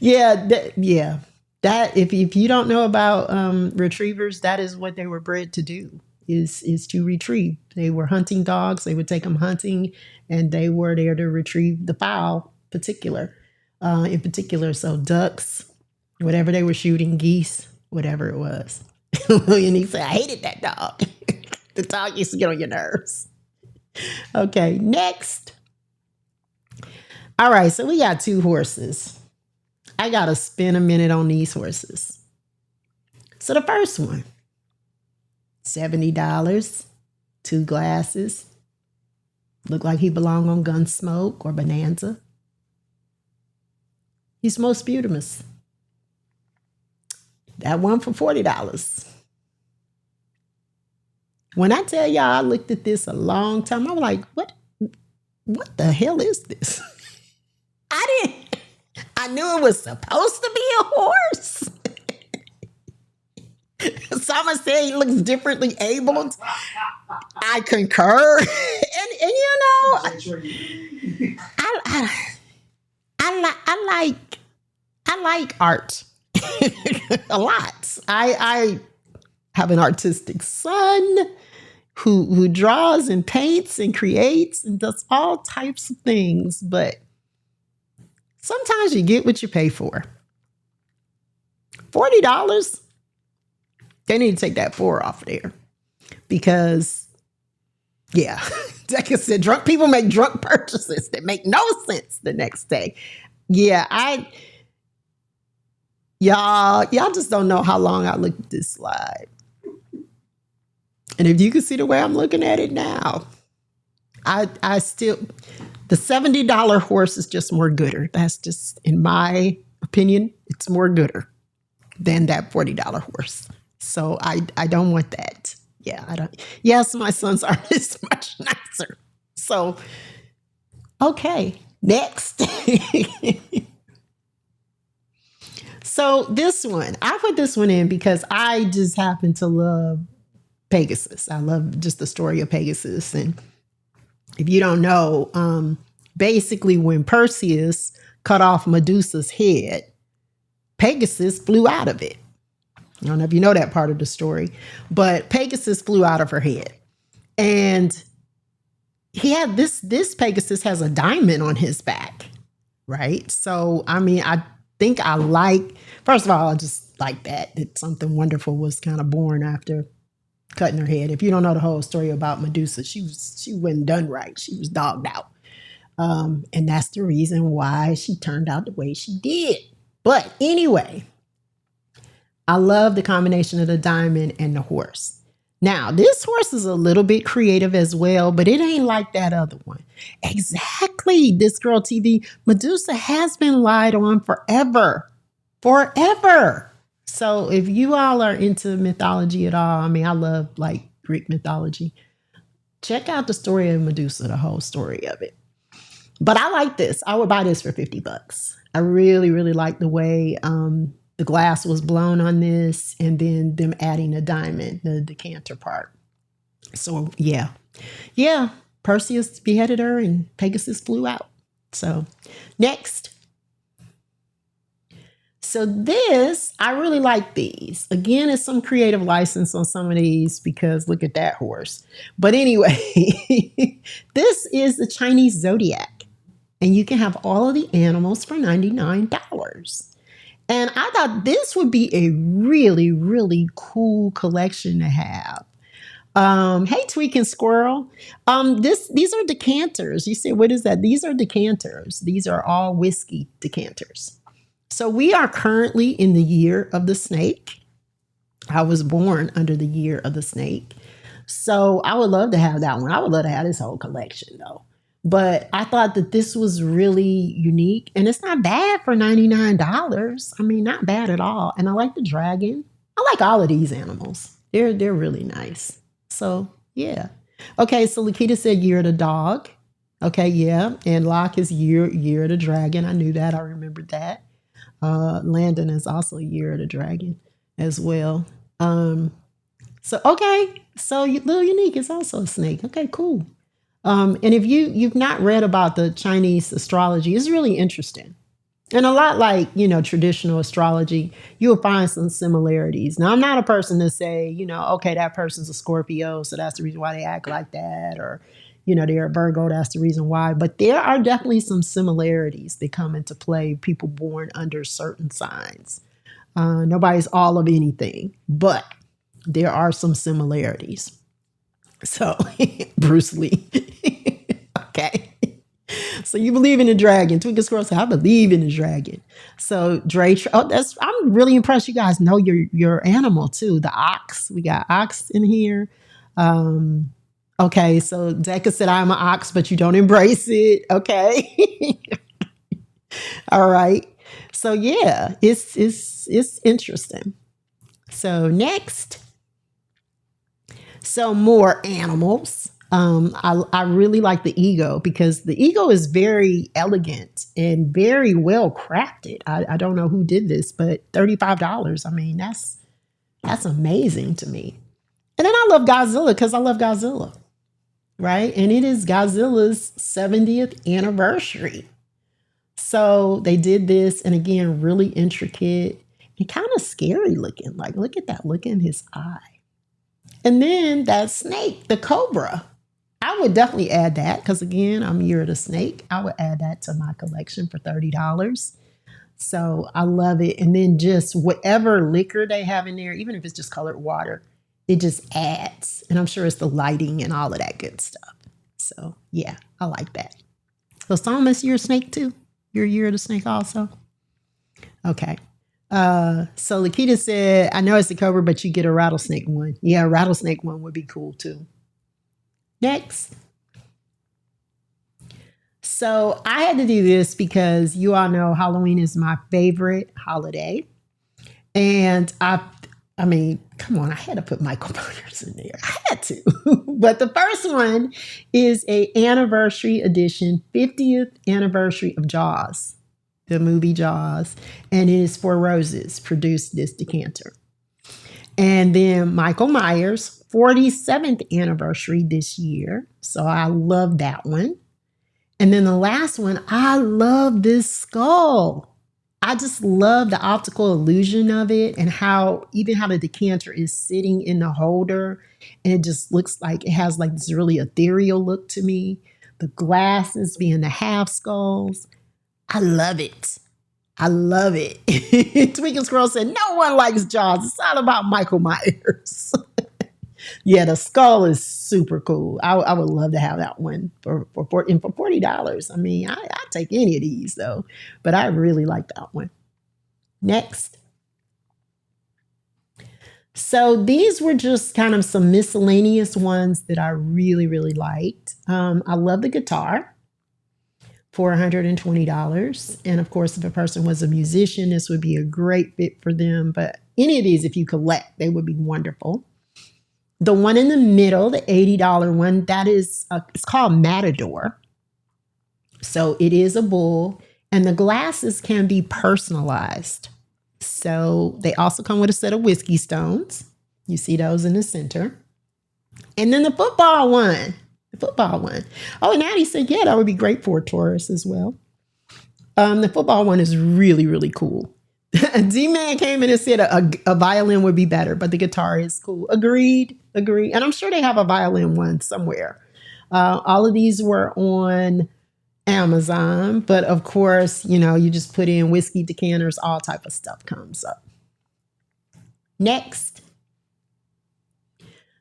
Yeah. That if you don't know about retrievers, that is what they were bred to do, is to retrieve. They were hunting dogs. They would take them hunting, and they were there to retrieve the fowl in particular. So ducks, whatever they were shooting, geese, whatever it was. William, he said, I hated that dog. The dog used to get on your nerves. Okay, next. All right, so we got 2 horses. I got to spend a minute on these horses. So the first one, $70, 2 glasses. Look like he belonged on Gunsmoke or Bonanza. He's most beautiful. That one for $40. When I tell y'all I looked at this a long time, I was like, what the hell is this? I knew it was supposed to be a horse. Someone said he looks differently abled. I concur. and you know, I like art a lot. I have an artistic son who draws and paints and creates and does all types of things, but sometimes you get what you pay for. $40, they need to take that 4 off there. Because, yeah, like I said, drunk people make drunk purchases that make no sense the next day. Yeah, y'all just don't know how long I looked at this slide. And if you can see the way I'm looking at it now, I still, the $70 horse is just more gooder. That's just, in my opinion, it's more gooder than that $40 horse. So I don't want that. Yeah, I don't. Yes, my son's art is much nicer. So, okay, next. So this one, I put this one in because I just happen to love Pegasus. I love just the story of Pegasus. And if you don't know, basically when Perseus cut off Medusa's head, Pegasus flew out of it. I don't know if you know that part of the story, but Pegasus flew out of her head. And he had this Pegasus has a diamond on his back, right? So, I mean, I think I like, first of all, I just like that something wonderful was kind of born after cutting her head. If you don't know the whole story about Medusa, she wasn't done right. She was dogged out. And that's the reason why she turned out the way she did. But anyway, I love the combination of the diamond and the horse. Now, this horse is a little bit creative as well, but it ain't like that other one. Exactly. This Girl TV, Medusa has been lied on forever. Forever. So if you all are into mythology at all, I mean, I love like Greek mythology. Check out the story of Medusa, the whole story of it. But I like this. I would buy this for $50. I really, really like the way the glass was blown on this, and then them adding a diamond, the decanter part. So yeah. Perseus beheaded her and Pegasus flew out. So next. So this, I really like these. Again, it's some creative license on some of these because look at that horse. But anyway, this is the Chinese Zodiac. And you can have all of the animals for $99. And I thought this would be a really, really cool collection to have. Hey, Tweaking Squirrel. These are decanters. You say, what is that? These are decanters. These are all whiskey decanters. So we are currently in the year of the snake. I was born under the year of the snake. So I would love to have that one. I would love to have this whole collection though. But I thought that this was really unique and it's not bad for $99. I mean, not bad at all. And I like the dragon. I like all of these animals. They're really nice. So yeah. Okay, so Lakita said year of the dog. Okay, yeah. And Locke is year of the dragon. I knew that. I remembered that. Landon is also year of the dragon as well. So okay, so Little Unique is also a snake. Okay, cool. And if you've not read about the Chinese astrology, it's really interesting. And a lot like, traditional astrology, you'll find some similarities. Now, I'm not a person to say, okay, that person's a Scorpio, so that's the reason why they act like that, or, they're a Virgo, that's the reason why. But there are definitely some similarities that come into play, people born under certain signs. Nobody's all of anything, but there are some similarities. So, Bruce Lee. Okay. So you believe in the dragon. Twinkle Squirrel said, I believe in the dragon. So I'm really impressed you guys know your animal too. The ox. We got ox in here. Okay, so Decca said I'm an ox, but you don't embrace it. Okay. All right. So yeah, it's interesting. So next. So more animals. I really like the ego because the ego is very elegant and very well crafted. I don't know who did this, but $35. I mean, that's amazing to me. And then I love Godzilla because I love Godzilla, right? And it is Godzilla's 70th anniversary. So they did this, and again, really intricate and kind of scary looking. Like, look at that look in his eye. And then that snake, the cobra. I would definitely add that because, again, I'm year of the snake. I would add that to my collection for $30. So I love it. And then just whatever liquor they have in there, even if it's just colored water, it just adds. And I'm sure it's the lighting and all of that good stuff. So, yeah, I like that. So, Thomas, you're a snake too? You're a year of the snake also? Okay. So Lakita said, I know it's the cobra, but you get a rattlesnake one. Yeah, a rattlesnake one would be cool too. Next. So I had to do this because you all know Halloween is my favorite holiday. And I mean, come on, I had to put Michael Myers in there. I had to. But the first one is a anniversary edition, 50th anniversary of Jaws, the movie Jaws, and it is Four Roses produced this decanter. And then Michael Myers, 47th anniversary this year. So I love that one. And then the last one, I love this skull. I just love the optical illusion of it and how the decanter is sitting in the holder. And it just looks like it has like this really ethereal look to me. The glasses being the half skulls. I love it. I love it. Tweaking Squirrel said, no one likes Jaws. It's all about Michael Myers. Yeah, the skull is super cool. I would love to have that one for $40. I mean, I'd take any of these though, but I really like that one. Next. So these were just kind of some miscellaneous ones that I really, really liked. I love the guitar. $420. And of course, if a person was a musician, this would be a great fit for them. But any of these, if you collect, they would be wonderful. The one in the middle, the $80 one, that is, it's called Matador. So it is a bull, and the glasses can be personalized. So they also come with a set of whiskey stones. You see those in the center. And then the football one. Oh, and Addie said, yeah, that would be great for a Taurus as well. The football one is really, really cool. D-Man came in and said a violin would be better, but the guitar is cool. Agreed. And I'm sure they have a violin one somewhere. All of these were on Amazon, but of course, you just put in whiskey decanters, all type of stuff comes up. Next.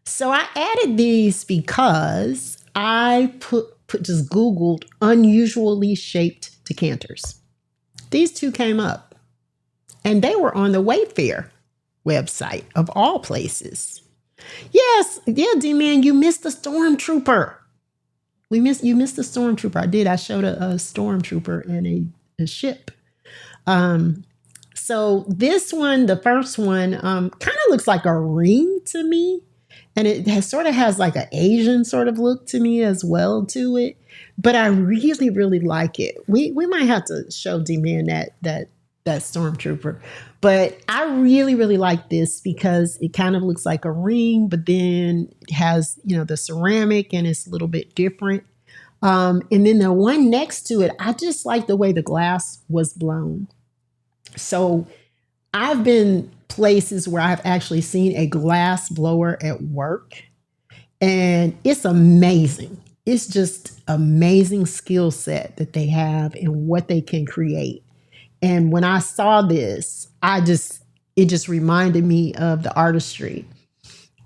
So I added these because I just Googled unusually shaped decanters. These two came up and they were on the Wayfair website of all places. Yes, yeah, D-Man, you missed the stormtrooper. You missed the stormtrooper. I did. I showed a stormtrooper in a ship. So this one, the first one, kind of looks like a ring to me. And it has like an Asian sort of look to me as well to it. But I really, really like it. We might have to show D-Man that stormtrooper. But I really, really like this because it kind of looks like a ring, but then it has, the ceramic and it's a little bit different. And then the one next to it, I just like the way the glass was blown. So I've been places where I've actually seen a glass blower at work, and it's amazing. It's just amazing skill set that they have and what they can create. And when I saw this, it just reminded me of the artistry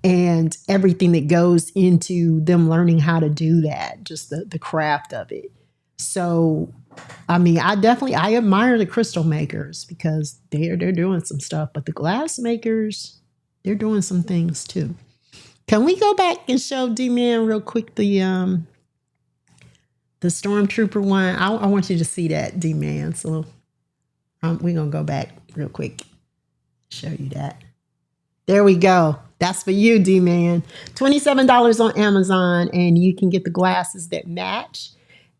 and everything that goes into them learning how to do that, just the craft of it. So, I mean, I admire the crystal makers because they're doing some stuff, but the glass makers, they're doing some things too. Can we go back and show D-Man real quick the Stormtrooper one? I want you to see that, D-Man. So we're gonna go back real quick, show you that. There we go. That's for you, D-Man. $27 on Amazon, and you can get the glasses that match.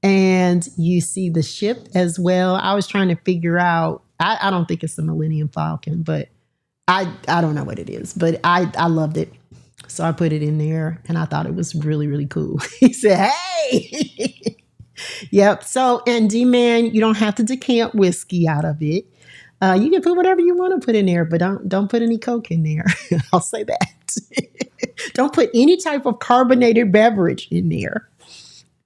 And you see the ship as well. I was trying to figure out, I don't think it's the Millennium Falcon, but I don't know what it is, but I loved it. So I put it in there and I thought it was really, really cool. He said, hey, yep. So, and D-Man, you don't have to decant whiskey out of it. You can put whatever you want to put in there, but don't put any Coke in there. I'll say that. Don't put any type of carbonated beverage in there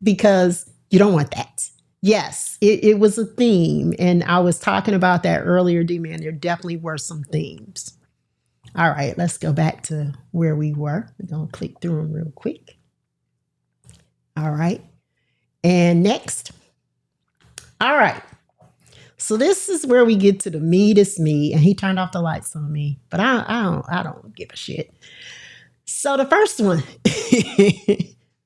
because you don't want that. Yes, it was a theme. And I was talking about that earlier, D-Man. There definitely were some themes. All right, let's go back to where we were. We're going to click through them real quick. All right. And next. All right. So this is where we get to the meatest meat. And he turned off the lights on me. But I don't give a shit. So the first one.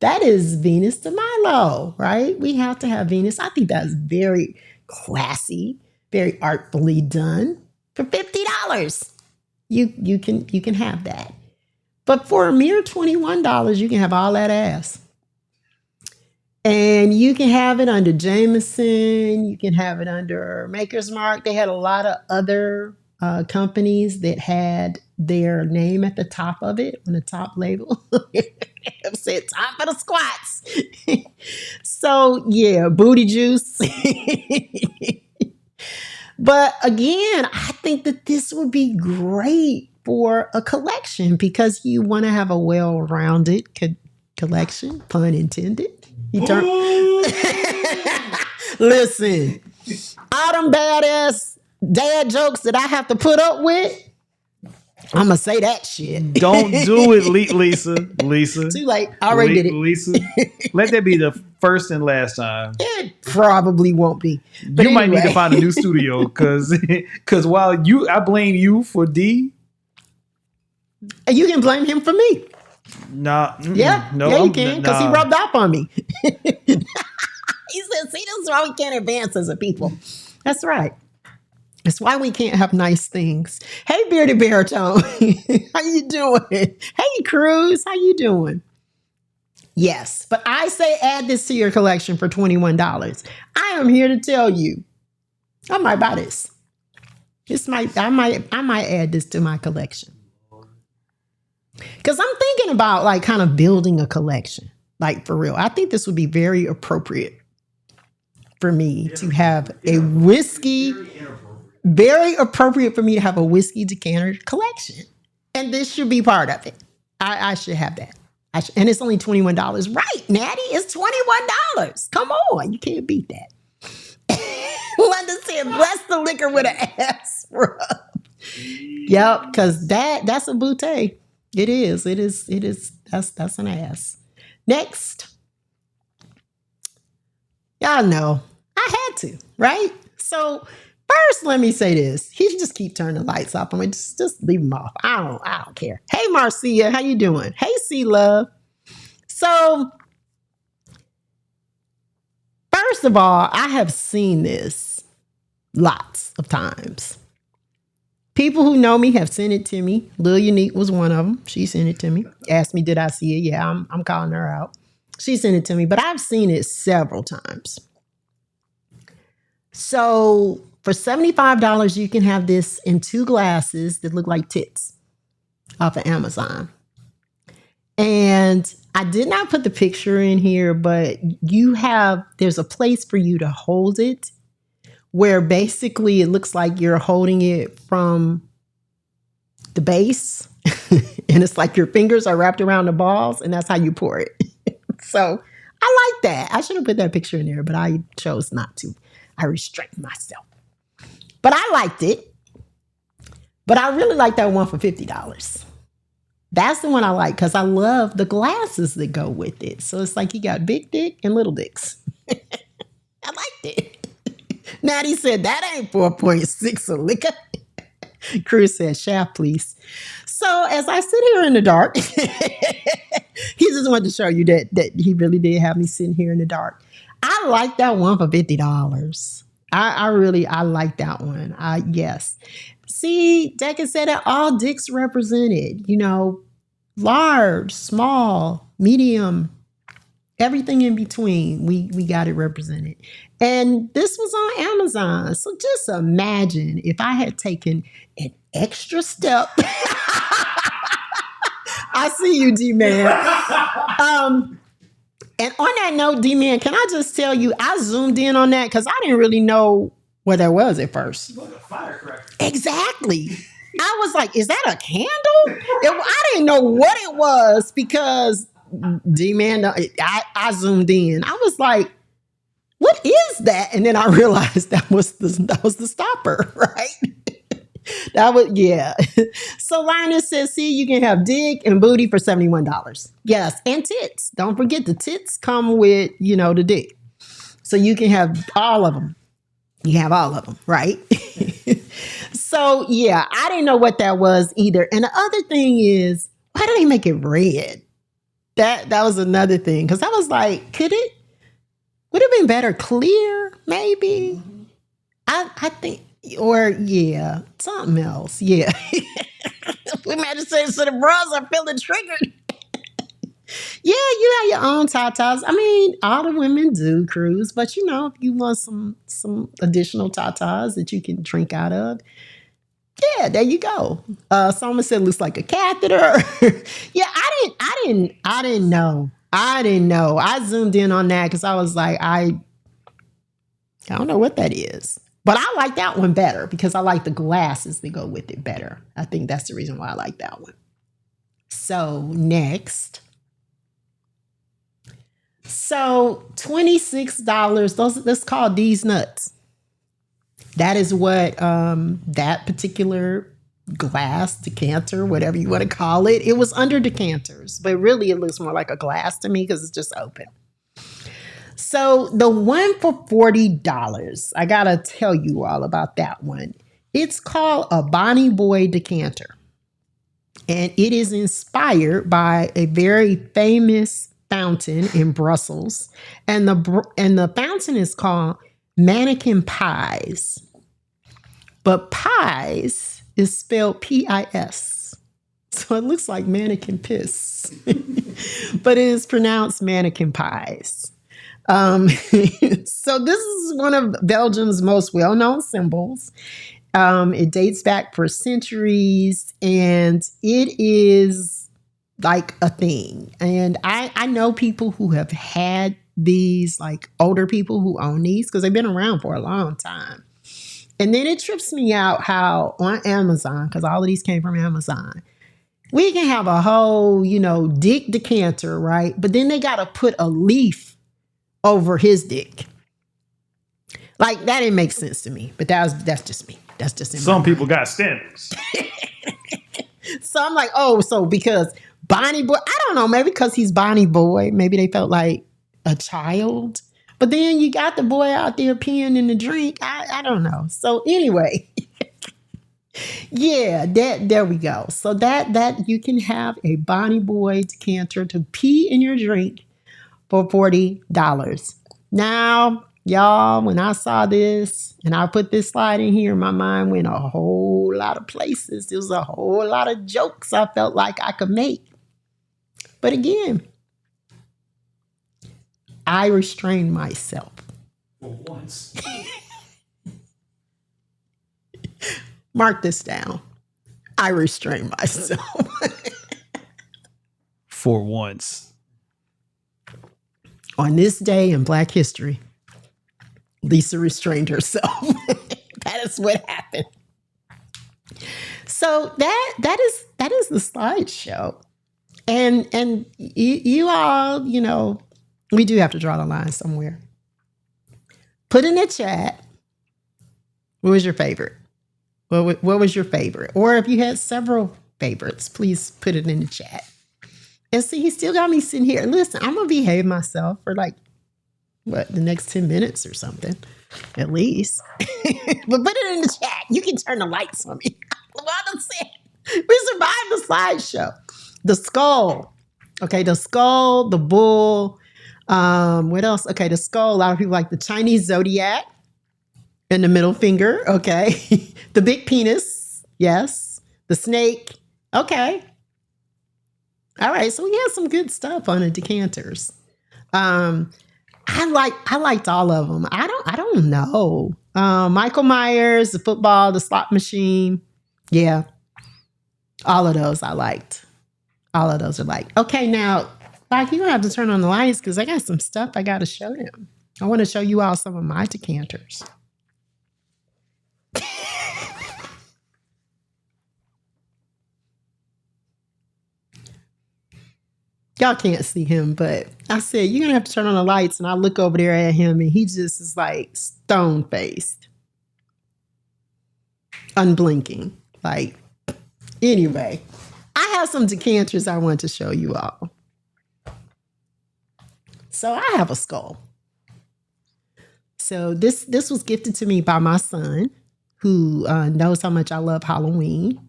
That is Venus de Milo, right? We have to have Venus. I think that's very classy, very artfully done for $50. You can have that. But for a mere $21, you can have all that ass. And you can have it under Jameson. You can have it under Maker's Mark. They had a lot of other companies that had their name at the top of it on the top label. It said top of the squats. So yeah, booty juice. But again, I think that this would be great for a collection because you want to have a well-rounded collection, pun intended. Listen, all them badass dad jokes that I have to put up with, I'm gonna say that shit. Don't do it, Lisa. Too late. I already did it. Lisa, let that be the first and last time. It probably won't be. But you might need to find a new studio because while I blame you for D, and you can blame him for me. Nah. Yeah, no, yeah, you can because he rubbed off on me. He said, "See, this is why we can't advance as a people." That's right. That's why we can't have nice things. Hey, Bearded Baritone. How you doing? Hey, Cruz. How you doing? Yes, but I say add this to your collection for $21. I am here to tell you, I might buy this. I might add this to my collection. Because I'm thinking about like kind of building a collection, like for real. I think this would be very appropriate for me to have a whiskey. Very appropriate for me to have a whiskey decanter collection. And this should be part of it. I should have that. And it's only $21. Right, Natty, it's $21. Come on, you can't beat that. Linda said, bless the liquor with an ass rub. Yep, because that's a bouteille. It is. It is. It is. That's an ass. Next. Y'all know I had to, right? So first, let me say this. He should just keep turning the lights off. I mean, just leave them off. I don't care. Hey, Marcia, how you doing? Hey, C Love. So first of all, I have seen this lots of times. People who know me have sent it to me. Lil Unique was one of them. She sent it to me. Asked me, did I see it? Yeah, I'm calling her out. She sent it to me, but I've seen it several times. So for $75, you can have this in 2 glasses that look like tits off of Amazon. And I did not put the picture in here, but there's a place for you to hold it where basically it looks like you're holding it from the base and it's like your fingers are wrapped around the balls and that's how you pour it. So I like that. I should have put that picture in there, but I chose not to. I restrained myself. But I liked it. But I really like that one for $50. That's the one I like because I love the glasses that go with it. So it's like you got big dick and little dicks. I liked it. Natty said, that ain't 4.6 of liquor. Cruz said, shaft, please. So as I sit here in the dark, he just wanted to show you that he really did have me sitting here in the dark. I like that one for $50. I like that one. Yes. See, Deca said that all dicks represented, large, small, medium, everything in between. We got it represented. And this was on Amazon. So just imagine if I had taken an extra step. I see you, D-Man. And on that note, D-Man, can I just tell you, I zoomed in on that because I didn't really know what that was at first. Like a firecracker. Exactly. I was like, is that a candle? I didn't know what it was because D-Man, I zoomed in. I was like, what is that? And then I realized that was the stopper, right? That was, yeah. So Linus says, see, you can have dick and booty for $71. Yes, and tits. Don't forget the tits come with, the dick. So you can have all of them. You have all of them, right? So, yeah, I didn't know what that was either. And the other thing is, why do they make it red? That was another thing. Because I was like, would it have been better clear, maybe? I think, or yeah, something else. Yeah. We might have said, so the bras are feeling triggered. Yeah, you have your own tatas. I mean, all the women do, Cruz. But, if you want some additional tatas that you can drink out of, yeah, there you go. Someone said it looks like a catheter. Yeah, I didn't know. I zoomed in on that because I was like, I don't know what that is. But I like that one better because I like the glasses that go with it better. I think that's the reason why I like that one. So next. So $26, let's call these nuts. That is what that particular glass, decanter, whatever you want to call it. It was under decanters, but really it looks more like a glass to me because it's just open. So the one for $40, I got to tell you all about that one. It's called a Bonnie Boy decanter. And it is inspired by a very famous fountain in Brussels. And the fountain is called Mannequin Pies. But pies is spelled P-I-S. So it looks like mannequin piss. But it is pronounced Mannequin Pies. So this is one of Belgium's most well-known symbols. It dates back for centuries, and it is like a thing. And I know people who have had these, like older people who own these because they've been around for a long time. And then it trips me out how on Amazon, because all of these came from Amazon, we can have a whole, dick decanter, right? But then they got to put a leaf over his dick. Like, that didn't make sense to me. But that's just me. That's just in Some people got standards. So I'm like, oh, so because Bonnie Boy, I don't know, maybe because he's Bonnie Boy, maybe they felt like a child. But then you got the boy out there peeing in the drink. I don't know. So anyway, yeah, there we go. So that you can have a Bonnie Boy decanter to pee in your drink for $40. Now, y'all, when I saw this and I put this slide in here, my mind went a whole lot of places. There was a whole lot of jokes I felt like I could make. But again, I restrained myself. For once. Mark this down. I restrained myself. For once. On this day in Black history, Lisa restrained herself. That is what happened. So that is the slideshow. And you all, you know, we do have to draw the line somewhere. Put in the chat, what was your favorite? What was your favorite? Or if you had several favorites, please put it in the chat. And see, he still got me sitting here. Listen, I'm going to behave myself for like, the next 10 minutes or something, at least. But put it in the chat. You can turn the lights on me. Luana said, we survived the slideshow. The skull. Okay, the skull, the bull. What else? Okay, the skull. A lot of people like the Chinese zodiac and the middle finger. Okay. The big penis. Yes. The snake. Okay. All right. So we had some good stuff on the decanters. I liked all of them. I don't know. Michael Myers, the football, the slot machine. Yeah. All of those I liked. All of those are like, okay, now, like, you're going to have to turn on the lights because I got some stuff I got to show them. I want to show you all some of my decanters. Y'all can't see him, but I said, you're going to have to turn on the lights. And I look over there at him and he just is like stone-faced. Unblinking. Like, anyway, I have some decanters I want to show you all. So I have a skull. So this was gifted to me by my son, who knows how much I love Halloween.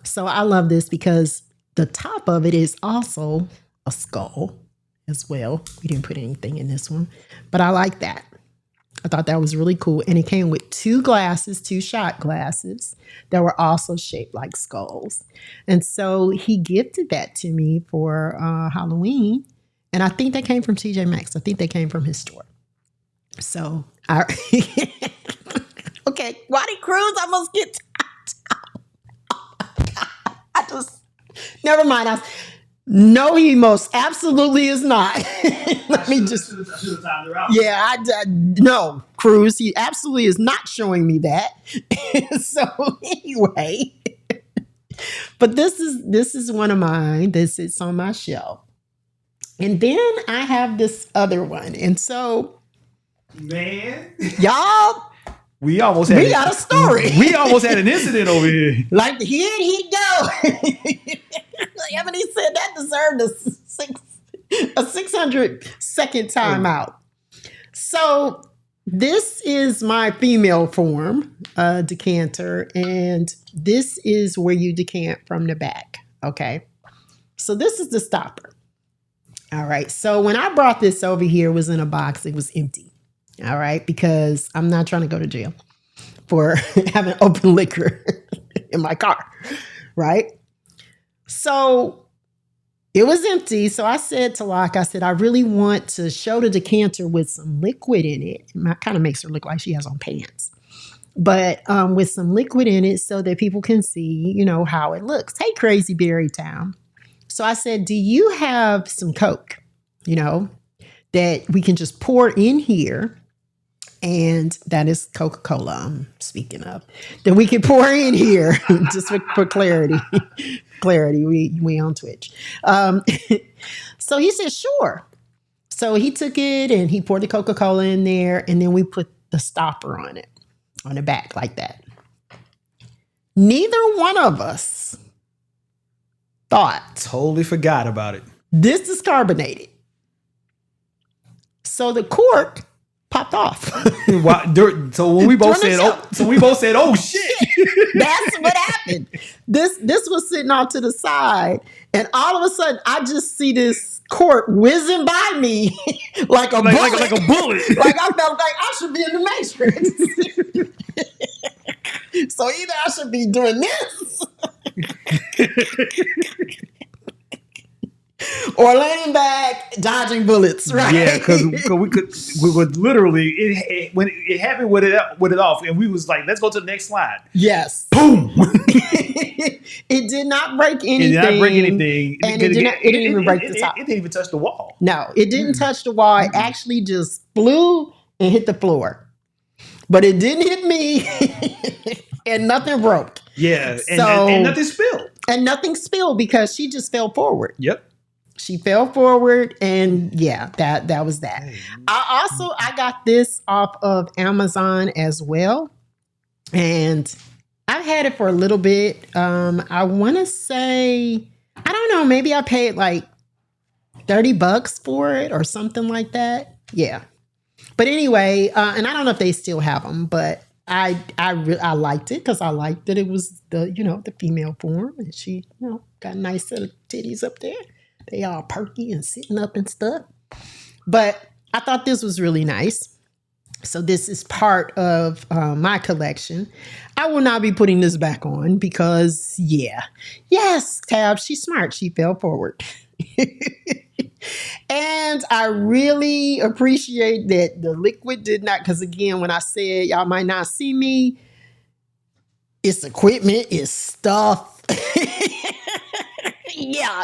So I love this because the top of it is also a skull as well. We didn't put anything in this one, but I like that. I thought that was really cool. And it came with two shot glasses that were also shaped like skulls. And so he gifted that to me for Halloween. And I think they came from TJ Maxx. I think they came from his store. So, okay, Waddy Cruz, I must get never mind. No, he most absolutely is not. Let me just. Yeah, no, Cruz. He absolutely is not showing me that. So anyway, but this is one of mine. This is on my shelf, and then I have this other one, and so, man, y'all. We almost had got a story. We almost had an incident over here. Like, here he go. Ebony said that deserved a 600-second timeout. So this is my female form decanter, and this is where you decant from the back. Okay. So this is the stopper. All right. So when I brought this over here, it was in a box. It was empty. All right. Because I'm not trying to go to jail for having open liquor in my car. Right. So it was empty. So I said to Locke, I really want to show the decanter with some liquid in it. It kind of makes her look like she has on pants. But with some liquid in it so that people can see, you know, how it looks. Hey, Crazy Berry Town. So I said, do you have some Coke, you know, that we can just pour in here? And that is Coca-Cola I'm speaking of. That we can pour in here just for clarity. Clarity, we on Twitch. So he said, sure. So he took it and he poured the Coca-Cola in there, and then we put the stopper on it, on the back like that. Neither one of us thought Totally forgot about it. this is carbonated. So the cork popped off. So when we both During the said, "Oh shit!" That's what happened. This was sitting off to the side, and all of a sudden, I just see this cork whizzing by me like a bullet. Like a bullet. Like I felt like I should be in the Matrix. So either I should be doing this or leaning back, dodging bullets, right? Yeah, because we would literally when it happened with it off, and we was like, let's go to the next slide. Yes. Boom. It did not break anything. It did not break anything, and it didn't even break the top. It didn't even touch the wall. No, it didn't touch the wall. It actually just flew and hit the floor, but it didn't hit me, and nothing broke. Yeah, and nothing spilled. And nothing spilled because she just fell forward. Yep. She fell forward, and yeah, that was that. I got this off of Amazon as well, and I've had it for a little bit. I want to say, I don't know, maybe I paid like $30 for it or something like that. Yeah, but anyway, and I don't know if they still have them, but I liked it because I liked that it was the female form, and she got a nice set of titties up there. They all perky and sitting up and stuff. But I thought this was really nice. So this is part of my collection. I will not be putting this back on because, yes, Tab, she's smart. She fell forward. And I really appreciate that the liquid did not, because again, when I said y'all might not see me, it's equipment, it's stuff. Yeah,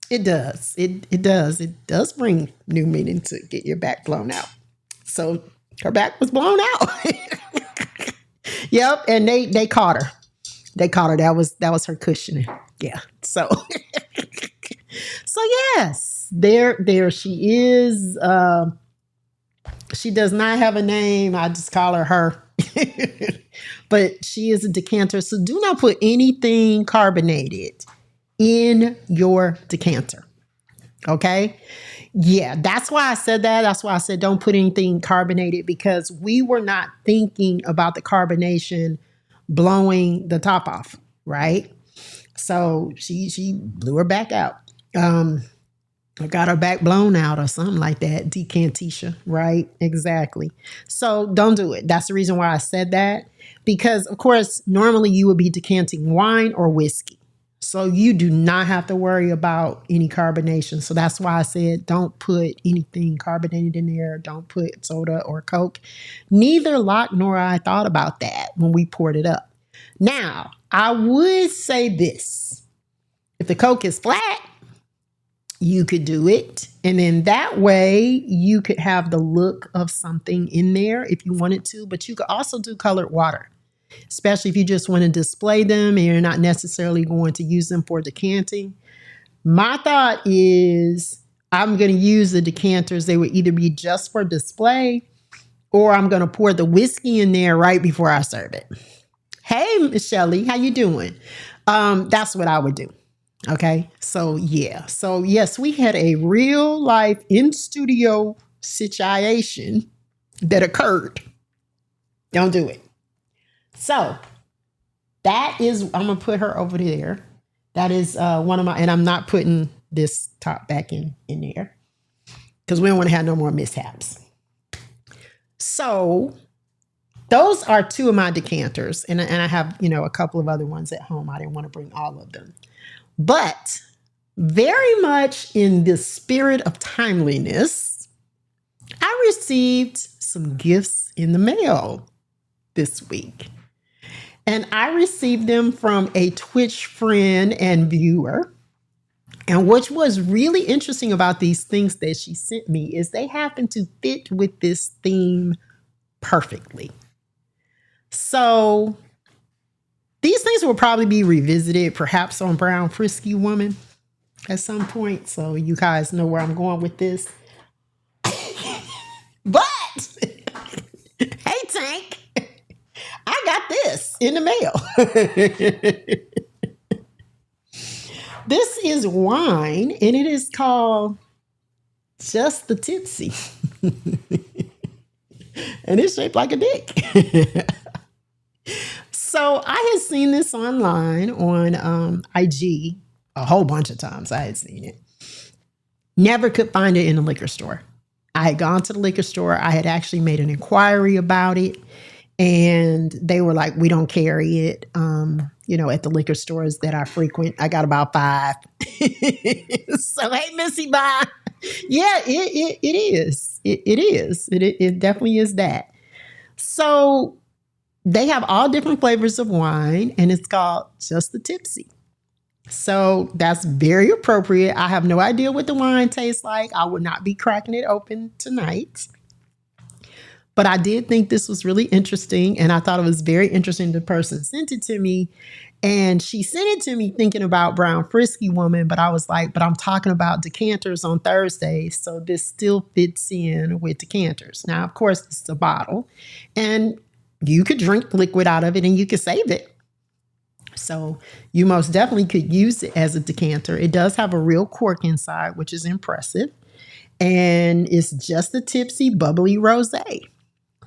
it does. It does. It does bring new meaning to get your back blown out. So her back was blown out. Yep, and they caught her. They caught her. That was her cushioning. Yeah. So yes, there she is. She does not have a name. I just call her. But she is a decanter. So do not put anything carbonated in your decanter. Okay? Yeah, that's why I said that. That's why I said don't put anything carbonated, because we were not thinking about the carbonation blowing the top off, right? So she blew her back out. I got her back blown out or something like that. Decantisha, right? Exactly. So don't do it. That's the reason why I said that, because of course, normally you would be decanting wine or whiskey. So you do not have to worry about any carbonation. So that's why I said don't put anything carbonated in there. Don't put soda or Coke. Neither Locke nor I thought about that when we poured it up. Now, I would say this. If the Coke is flat, you could do it. And then that way you could have the look of something in there if you wanted to. But you could also do colored water, especially if you just want to display them and you're not necessarily going to use them for decanting. My thought is I'm going to use the decanters. They would either be just for display, or I'm going to pour the whiskey in there right before I serve it. Hey, Miss Shelley, how you doing? That's what I would do. Okay. So yeah. So yes, we had a real life in studio situation that occurred. Don't do it. So that is, I'm going to put her over there. That is one of my, and I'm not putting this top back in there because we don't want to have no more mishaps. So those are two of my decanters. And I have, a couple of other ones at home. I didn't want to bring all of them. But very much in the spirit of timeliness, I received some gifts in the mail this week. And I received them from a Twitch friend and viewer. And what was really interesting about these things that she sent me is they happen to fit with this theme perfectly. So these things will probably be revisited, perhaps on Brown Frisky Woman at some point. So you guys know where I'm going with this. But, hey, Tank, I got this in the mail. This is wine, and it is called Just the Tipsy. And it's shaped like a dick. So I had seen this online on IG a whole bunch of times. I had seen it. Never could find it in a liquor store. I had gone to the liquor store. I had actually made an inquiry about it. And they were like, we don't carry it, at the liquor stores that I frequent. I got about 5. So, hey, Missy, bye. Yeah, it is. It is. It definitely is that. So they have all different flavors of wine, and it's called Just the Tipsy. So that's very appropriate. I have no idea what the wine tastes like. I would not be cracking it open tonight. But I did think this was really interesting, and I thought it was very interesting. The person sent it to me, and she sent it to me thinking about Brown Frisky Woman, but I was like, but I'm talking about decanters on Thursday, so this still fits in with decanters. Now, of course, it's a bottle, and you could drink liquid out of it, and you could save it. So you most definitely could use it as a decanter. It does have a real cork inside, which is impressive, and it's just a tipsy, bubbly rosé.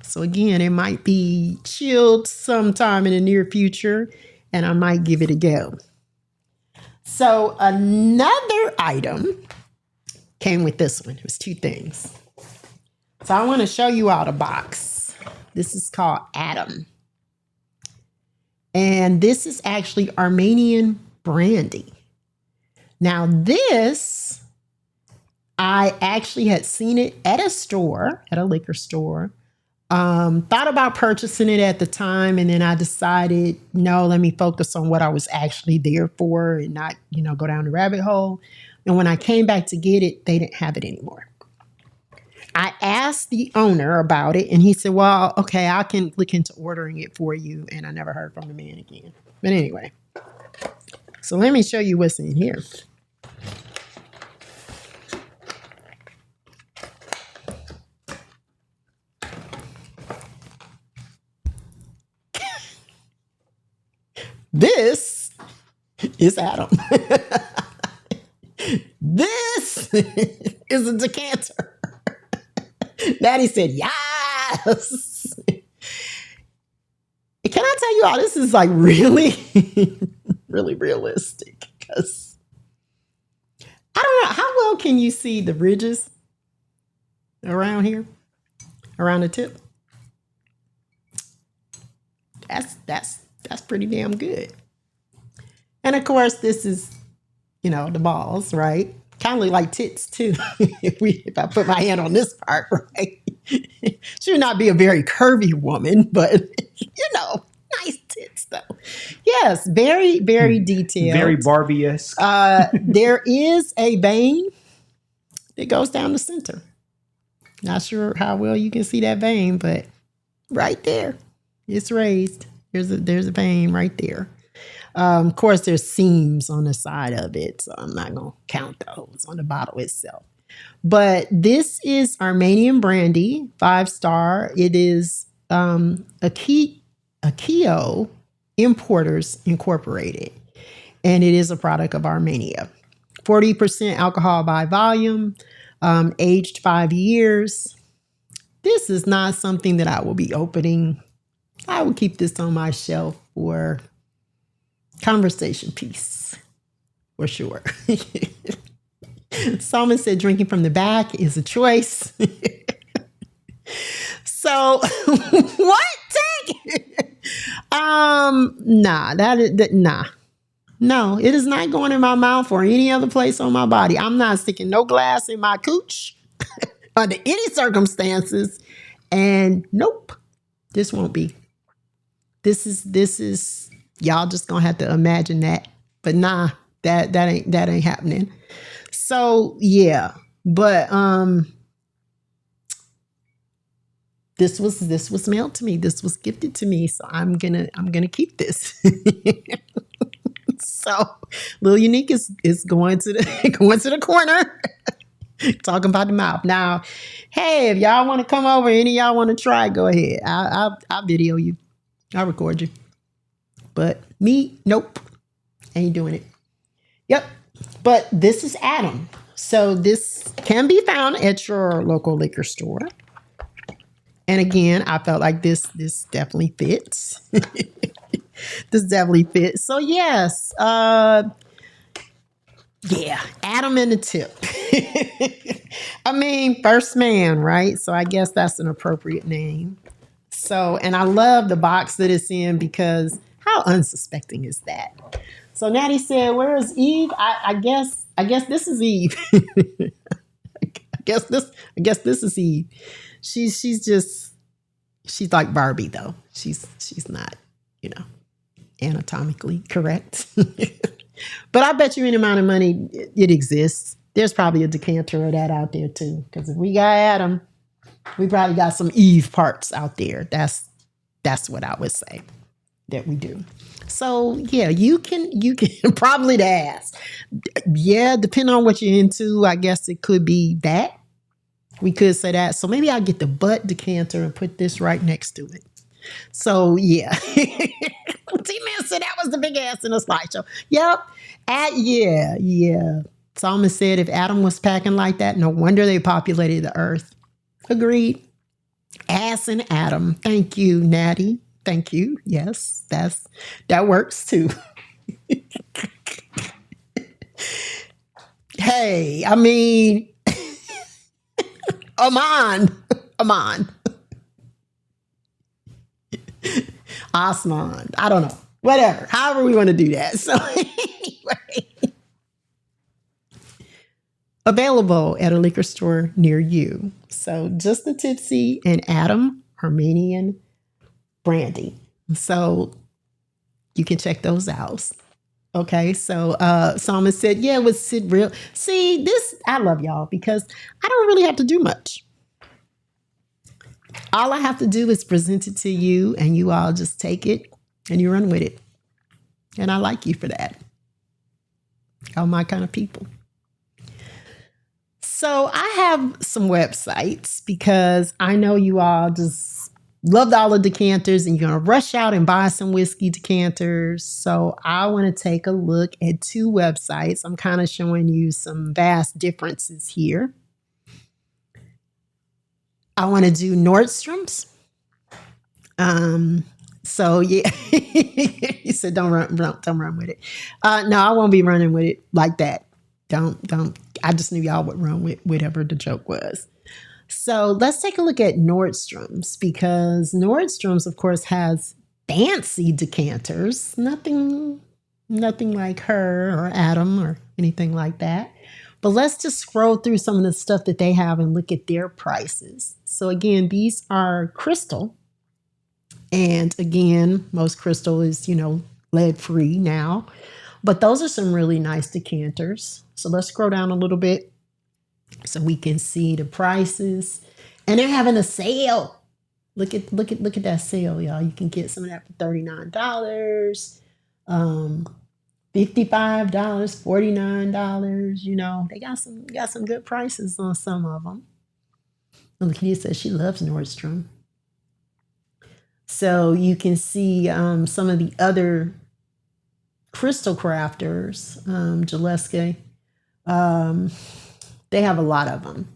So again, it might be chilled sometime in the near future, and I might give it a go. So another item came with this one. It was 2 things. So I want to show you all the box. This is called Adam. And this is actually Armenian brandy. Now this, I actually had seen it at a store, at a liquor store. Thought about purchasing it at the time, and then I decided, no, let me focus on what I was actually there for and not, go down the rabbit hole. And when I came back to get it, they didn't have it anymore. I asked the owner about it, and he said, well, okay, I can look into ordering it for you. And I never heard from the man again. But anyway, so let me show you what's in here. This is Adam. This is a decanter. Daddy said, yes. Can I tell you all, this is like really, really realistic, because I don't know, how well can you see the ridges around here, around the tip? That's pretty damn good. And of course, this is, the balls, right? Kind of look like tits too. If I put my hand on this part, right? Should not be a very curvy woman, but nice tits though. Yes, very, very detailed. Very Barbie-esque. There is a vein that goes down the center. Not sure how well you can see that vein, but right there, it's raised. There's a vein right there. Of course, there's seams on the side of it, so I'm not going to count those on the bottle itself. But this is Armenian brandy, 5-star. It is Akio Importers Incorporated, and it is a product of Armenia. 40% alcohol by volume, aged 5 years. This is not something that I will be opening. I will keep this on my shelf for conversation piece, for sure. Salman said drinking from the back is a choice. So what? Take nah. No, it is not going in my mouth or any other place on my body. I'm not sticking no glass in my cooch under any circumstances. And nope, this won't be. This is y'all just gonna have to imagine that. But nah, that ain't happening. So yeah, but this was mailed to me. This was gifted to me. So I'm gonna keep this. So Lil Unique is going to the corner. Talking about the mouth. Now, hey, if y'all want to come over, any of y'all want to try, go ahead. I'll video you. I'll record you. But me, nope. Ain't doing it. Yep. But this is Adam. So this can be found at your local liquor store. And again, I felt like this definitely fits. This definitely fits. So yes, yeah, Adam and the tip. I mean, first man, right? So I guess that's an appropriate name. So, and I love the box that it's in because how unsuspecting is that? So Natty said, "Where is Eve?" I guess this is Eve. I guess this is Eve. She's like Barbie though. She's not, anatomically correct. But I bet you any amount of money it exists. There's probably a decanter of that out there too. Because if we got Adam, we probably got some Eve parts out there. That's what I would say that we do. So yeah, you can probably ask. Yeah, depending on what you're into, I guess it could be that. We could say that. So maybe I'll get the butt decanter and put this right next to it. So yeah. T-Man said that was the big ass in the slideshow. Yep. Yeah. Solomon said if Adam was packing like that, no wonder they populated the earth. Agreed. Ass and Adam. Thank you, Natty. Thank you. Yes, that works too. Hey, I mean, Aman. Osman. I don't know. Whatever. However we want to do that. So anyway. Available at a liquor store near you. So just the Tipsy and Adam Armenian brandy. So you can check those out. Okay, so Solomon said, yeah, it was Sid real. See, this, I love y'all because I don't really have to do much. All I have to do is present it to you and you all just take it and you run with it. And I like you for that. Y'all my kind of people. So I have some websites because I know you all just loved all the decanters and you're going to rush out and buy some whiskey decanters. So I want to take a look at two websites. I'm kind of showing you some vast differences here. I want to do Nordstrom's. So yeah, he said, don't run with it. No, I won't be running with it like that. Don't. I just knew y'all would run with whatever the joke was. So let's take a look at Nordstrom's because Nordstrom's, of course, has fancy decanters. Nothing like her or Adam or anything like that. But let's just scroll through some of the stuff that they have and look at their prices. So again, these are crystal. And again, most crystal is, lead free now. But those are some really nice decanters. So let's scroll down a little bit so we can see the prices. And they're having a sale. Look at that sale, y'all. You can get some of that for $39, $55, $49. They got some good prices on some of them. Look, he says she loves Nordstrom. So you can see some of the other crystal crafters, Gillespie. They have a lot of them.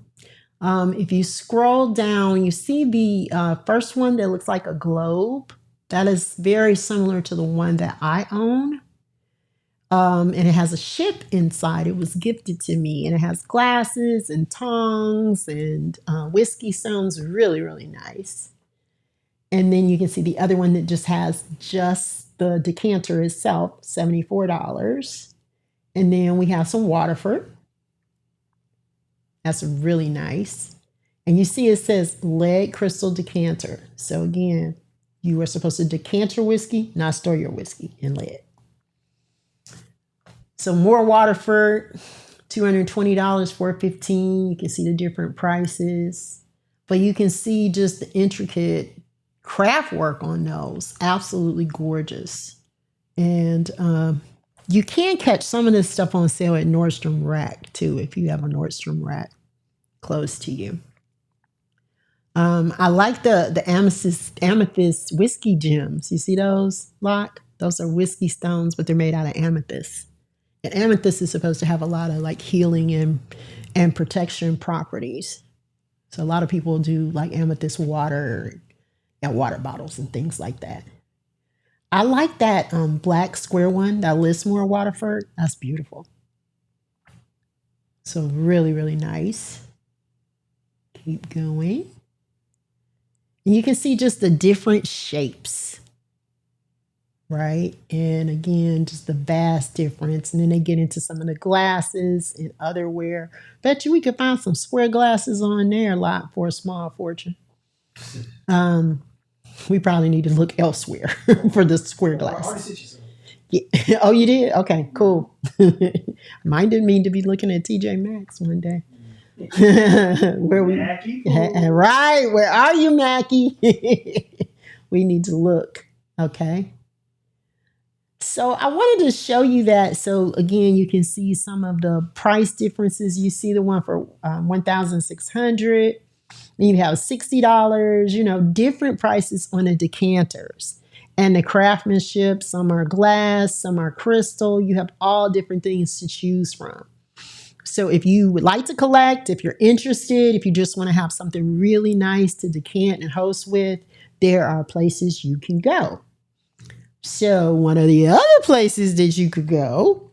If you scroll down, you see the first one that looks like a globe. That is very similar to the one that I own. And it has a ship inside. It was gifted to me. And it has glasses and tongs and whiskey stones. Really, really nice. And then you can see the other one that just has just the decanter itself, $74. And then we have some Waterford. That's really nice. And you see it says lead crystal decanter. So again, you are supposed to decant your whiskey, not store your whiskey in lead. So more Waterford, $220, $415. You can see the different prices. But you can see just the intricate craft work on those. Absolutely gorgeous. And you can catch some of this stuff on sale at Nordstrom Rack too, if you have a Nordstrom Rack close to you. I like the amethyst whiskey gems. You see those, Locke? Those are whiskey stones, but they're made out of amethyst. And amethyst is supposed to have a lot of like healing and protection properties. So a lot of people do like amethyst water and water bottles and things like that. I like that black square one, that Lismore Waterford. That's beautiful. So really, really nice. Keep going. And you can see just the different shapes, right? And again, just the vast difference. And then they get into some of the glasses and other wear. Bet you we could find some square glasses on there a lot for a small fortune. We probably need to look elsewhere for the square glasses. Yeah. Oh, you did? Okay, cool. Mine didn't mean to be looking at TJ Maxx one day. Where we Mackie, right? Where are you, Mackie? We need to look. Okay. So I wanted to show you that. So again, you can see some of the price differences. You see the one for $1,600. Then you have $60. You know, different prices on the decanters. And the craftsmanship, some are glass, some are crystal. You have all different things to choose from. So if you would like to collect, if you're interested, if you just want to have something really nice to decant and host with, there are places you can go. So one of the other places that you could go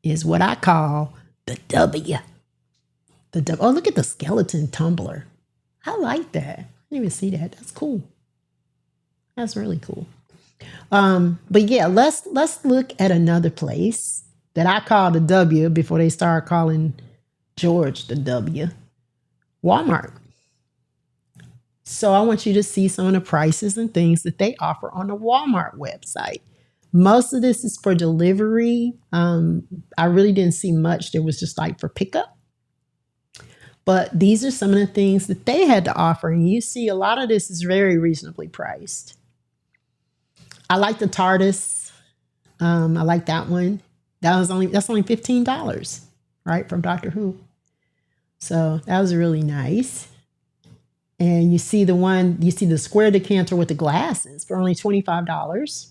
is what I call the W. The W. Oh, look at the skeleton tumbler. I like that. I didn't even see that. That's cool. That's really cool. But yeah, let's look at another place that I call the W before they start calling George the W. Walmart. So I want you to see some of the prices and things that they offer on the Walmart website. Most of this is for delivery. I really didn't see much. There was just like for pickup. But these are some of the things that they had to offer. And you see a lot of this is very reasonably priced. I like the TARDIS. I like that one. That's only $15, right? From Doctor Who. So that was really nice. And you see the square decanter with the glasses for only $25.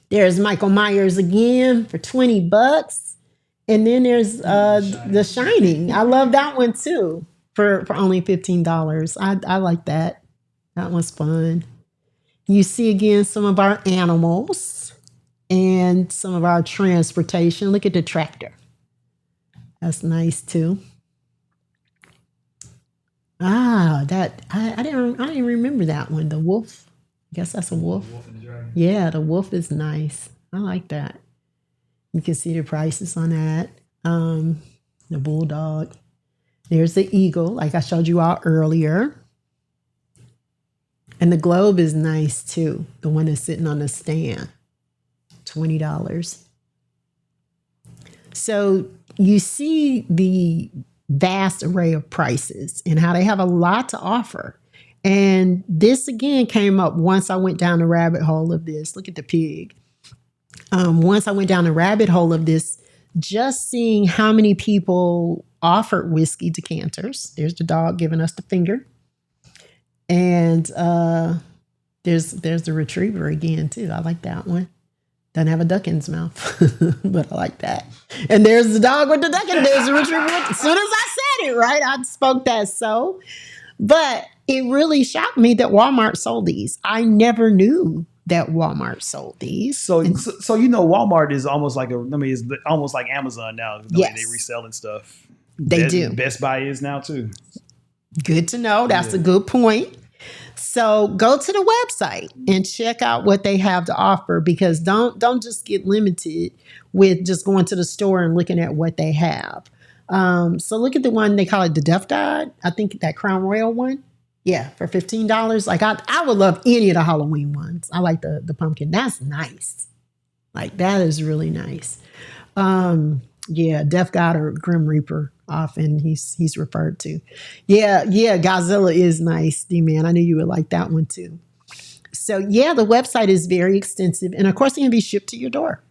There's Michael Myers again for $20. And then there's The Shining. I love that one too for only $15. I like that. That one's fun. You see again some of our animals and some of our transportation. Look at the tractor. That's nice too. I didn't remember that one. The wolf. I guess that's a wolf. The wolf and the dragon. Yeah, the wolf is nice. I like that. You can see the prices on that. The bulldog. There's the eagle, like I showed you all earlier. And the globe is nice too. The one that's sitting on the stand. $20. So you see the vast array of prices and how they have a lot to offer. And this again came up once I went down the rabbit hole of this. Look at the pig. Once I went down the rabbit hole of this, just seeing how many people offered whiskey decanters. There's the dog giving us the finger. And there's the retriever again too. I like that one. Doesn't have a duck in its mouth, but I like that. And there's the dog with the duck, and there's the retriever. As soon as I said it, right, I spoke that so. But it really shocked me that Walmart sold these. I never knew that Walmart sold these. So you know, Walmart is almost like it's almost like Amazon now. The way they reselling stuff. They do. Best Buy is now too. Good to know. That's a good point. So go to the website and check out what they have to offer, because don't just get limited with just going to the store and looking at what they have. So look at the one, they call it the Death God. I think that Crown Royal one. Yeah, for $15. Like I would love any of the Halloween ones. I like the pumpkin. That's nice. Like that is really nice. Yeah, Death God or Grim Reaper often he's referred to. Yeah, Godzilla is nice, D-Man. I knew you would like that one too. So yeah, the website is very extensive. And of course, it can be shipped to your door.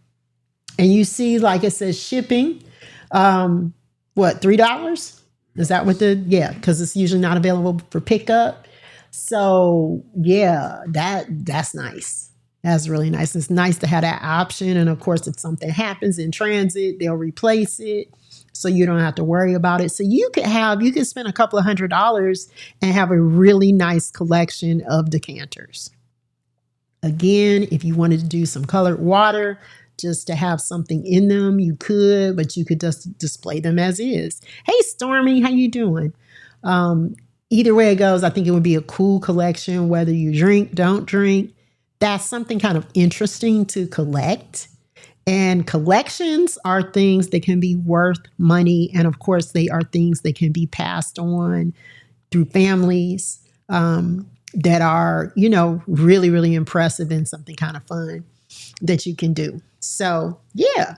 And you see, like it says shipping, $3? Is that what because it's usually not available for pickup. So yeah, that's nice. That's really nice. It's nice to have that option. And of course, if something happens in transit, they'll replace it. So you don't have to worry about it. So you could spend a couple of $100s and have a really nice collection of decanters. Again, if you wanted to do some colored water, just to have something in them, you could, but you could just display them as is. Hey, Stormy, how you doing? Either way it goes, I think it would be a cool collection, whether you drink, don't drink. That's something kind of interesting to collect. And collections are things that can be worth money. And of course, they are things that can be passed on through families that are, really, really impressive and something kind of fun that you can do. So, yeah.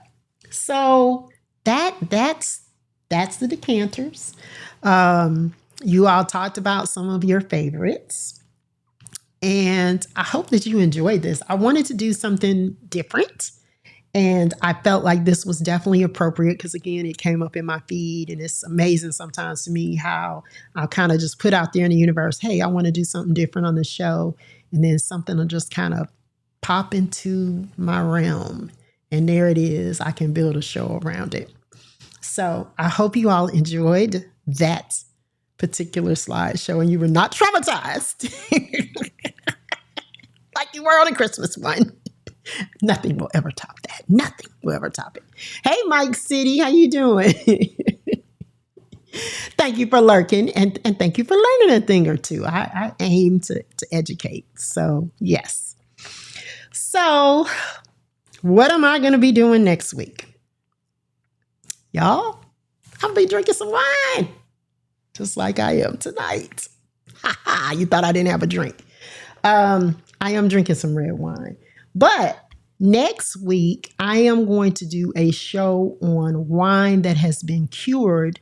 So that's the decanters. You all talked about some of your favorites. And I hope that you enjoyed this. I wanted to do something different. And I felt like this was definitely appropriate because, again, it came up in my feed. And it's amazing sometimes to me how I'll kind of just put out there in the universe, hey, I want to do something different on the show. And then something will just kind of pop into my realm. And there it is. I can build a show around it. So I hope you all enjoyed that particular slideshow and you were not traumatized like you were on the Christmas one. Nothing will ever top that. Nothing will ever top it. Hey, Mike City, how you doing? Thank you for lurking and thank you for learning a thing or two. I aim to educate. So, yes. So, what am I going to be doing next week? Y'all, I'll be drinking some wine. Just like I am tonight. You thought I didn't have a drink. I am drinking some red wine. But next week, I am going to do a show on wine that has been cured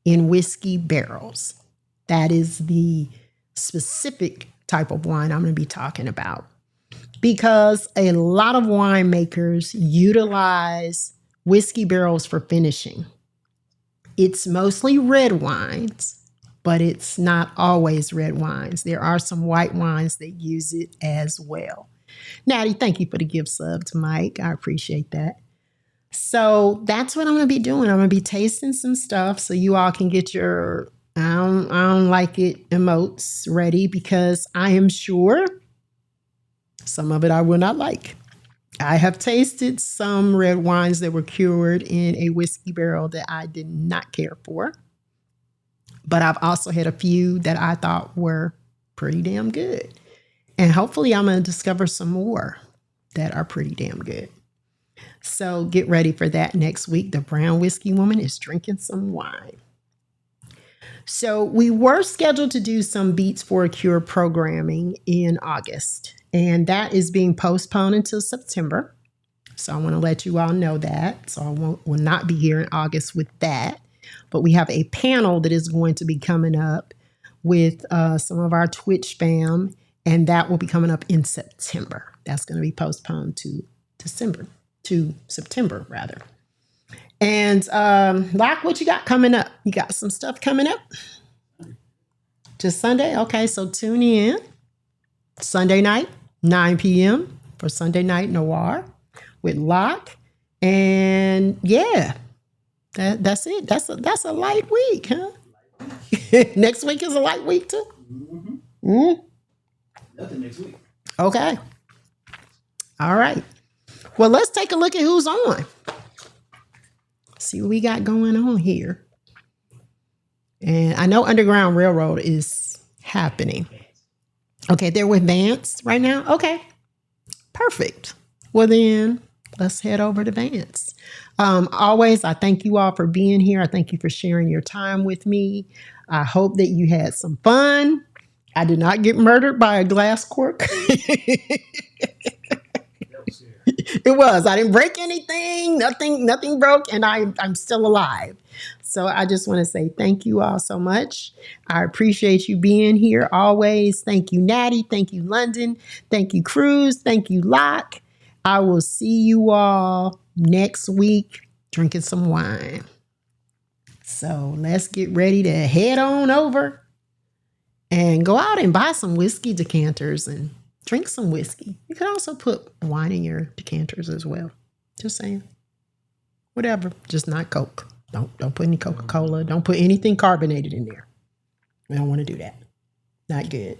in whiskey barrels. That is the specific type of wine I'm going to be talking about. Because a lot of winemakers utilize whiskey barrels for finishing. It's mostly red wines, but it's not always red wines. There are some white wines that use it as well. Natty, thank you for the gift sub to Mike. I appreciate that. So that's what I'm going to be doing. I'm going to be tasting some stuff so you all can get your I don't like it emotes ready because I am sure some of it I will not like. I have tasted some red wines that were cured in a whiskey barrel that I did not care for. But I've also had a few that I thought were pretty damn good. And hopefully I'm going to discover some more that are pretty damn good. So get ready for that next week. The Brown Whiskey Woman is drinking some wine. So we were scheduled to do some Beats for a Cure programming in August. And that is being postponed until September. So I want to let you all know that. So I will not be here in August with that. But we have a panel that is going to be coming up with some of our Twitch fam. And that will be coming up in September. That's going to be postponed to September rather. And Locke, what you got coming up? You got some stuff coming up? Just Sunday? Okay, so tune in. Sunday night, 9 p.m. for Sunday Night Noir with Locke. And yeah, that's it. That's a light week, huh? Next week is a light week too? Mm-hmm. Nothing next week. Okay. All right. Well, let's take a look at who's on. See what we got going on here. And I know Underground Railroad is happening. Okay, they're with Vance right now? Okay, perfect. Well then, let's head over to Vance. Always, I thank you all for being here. I thank you for sharing your time with me. I hope that you had some fun. I did not get murdered by a glass cork. It was. I didn't break anything. Nothing broke, and I'm still alive. So I just want to say thank you all so much. I appreciate you being here always. Thank you, Natty. Thank you, London. Thank you, Cruz. Thank you, Locke. I will see you all next week drinking some wine. So let's get ready to head on over and go out and buy some whiskey decanters and drink some whiskey. You can also put wine in your decanters as well. Just saying. Whatever, just not Coke. Don't put any Coca-Cola. Don't put anything carbonated in there. We don't want to do that. Not good.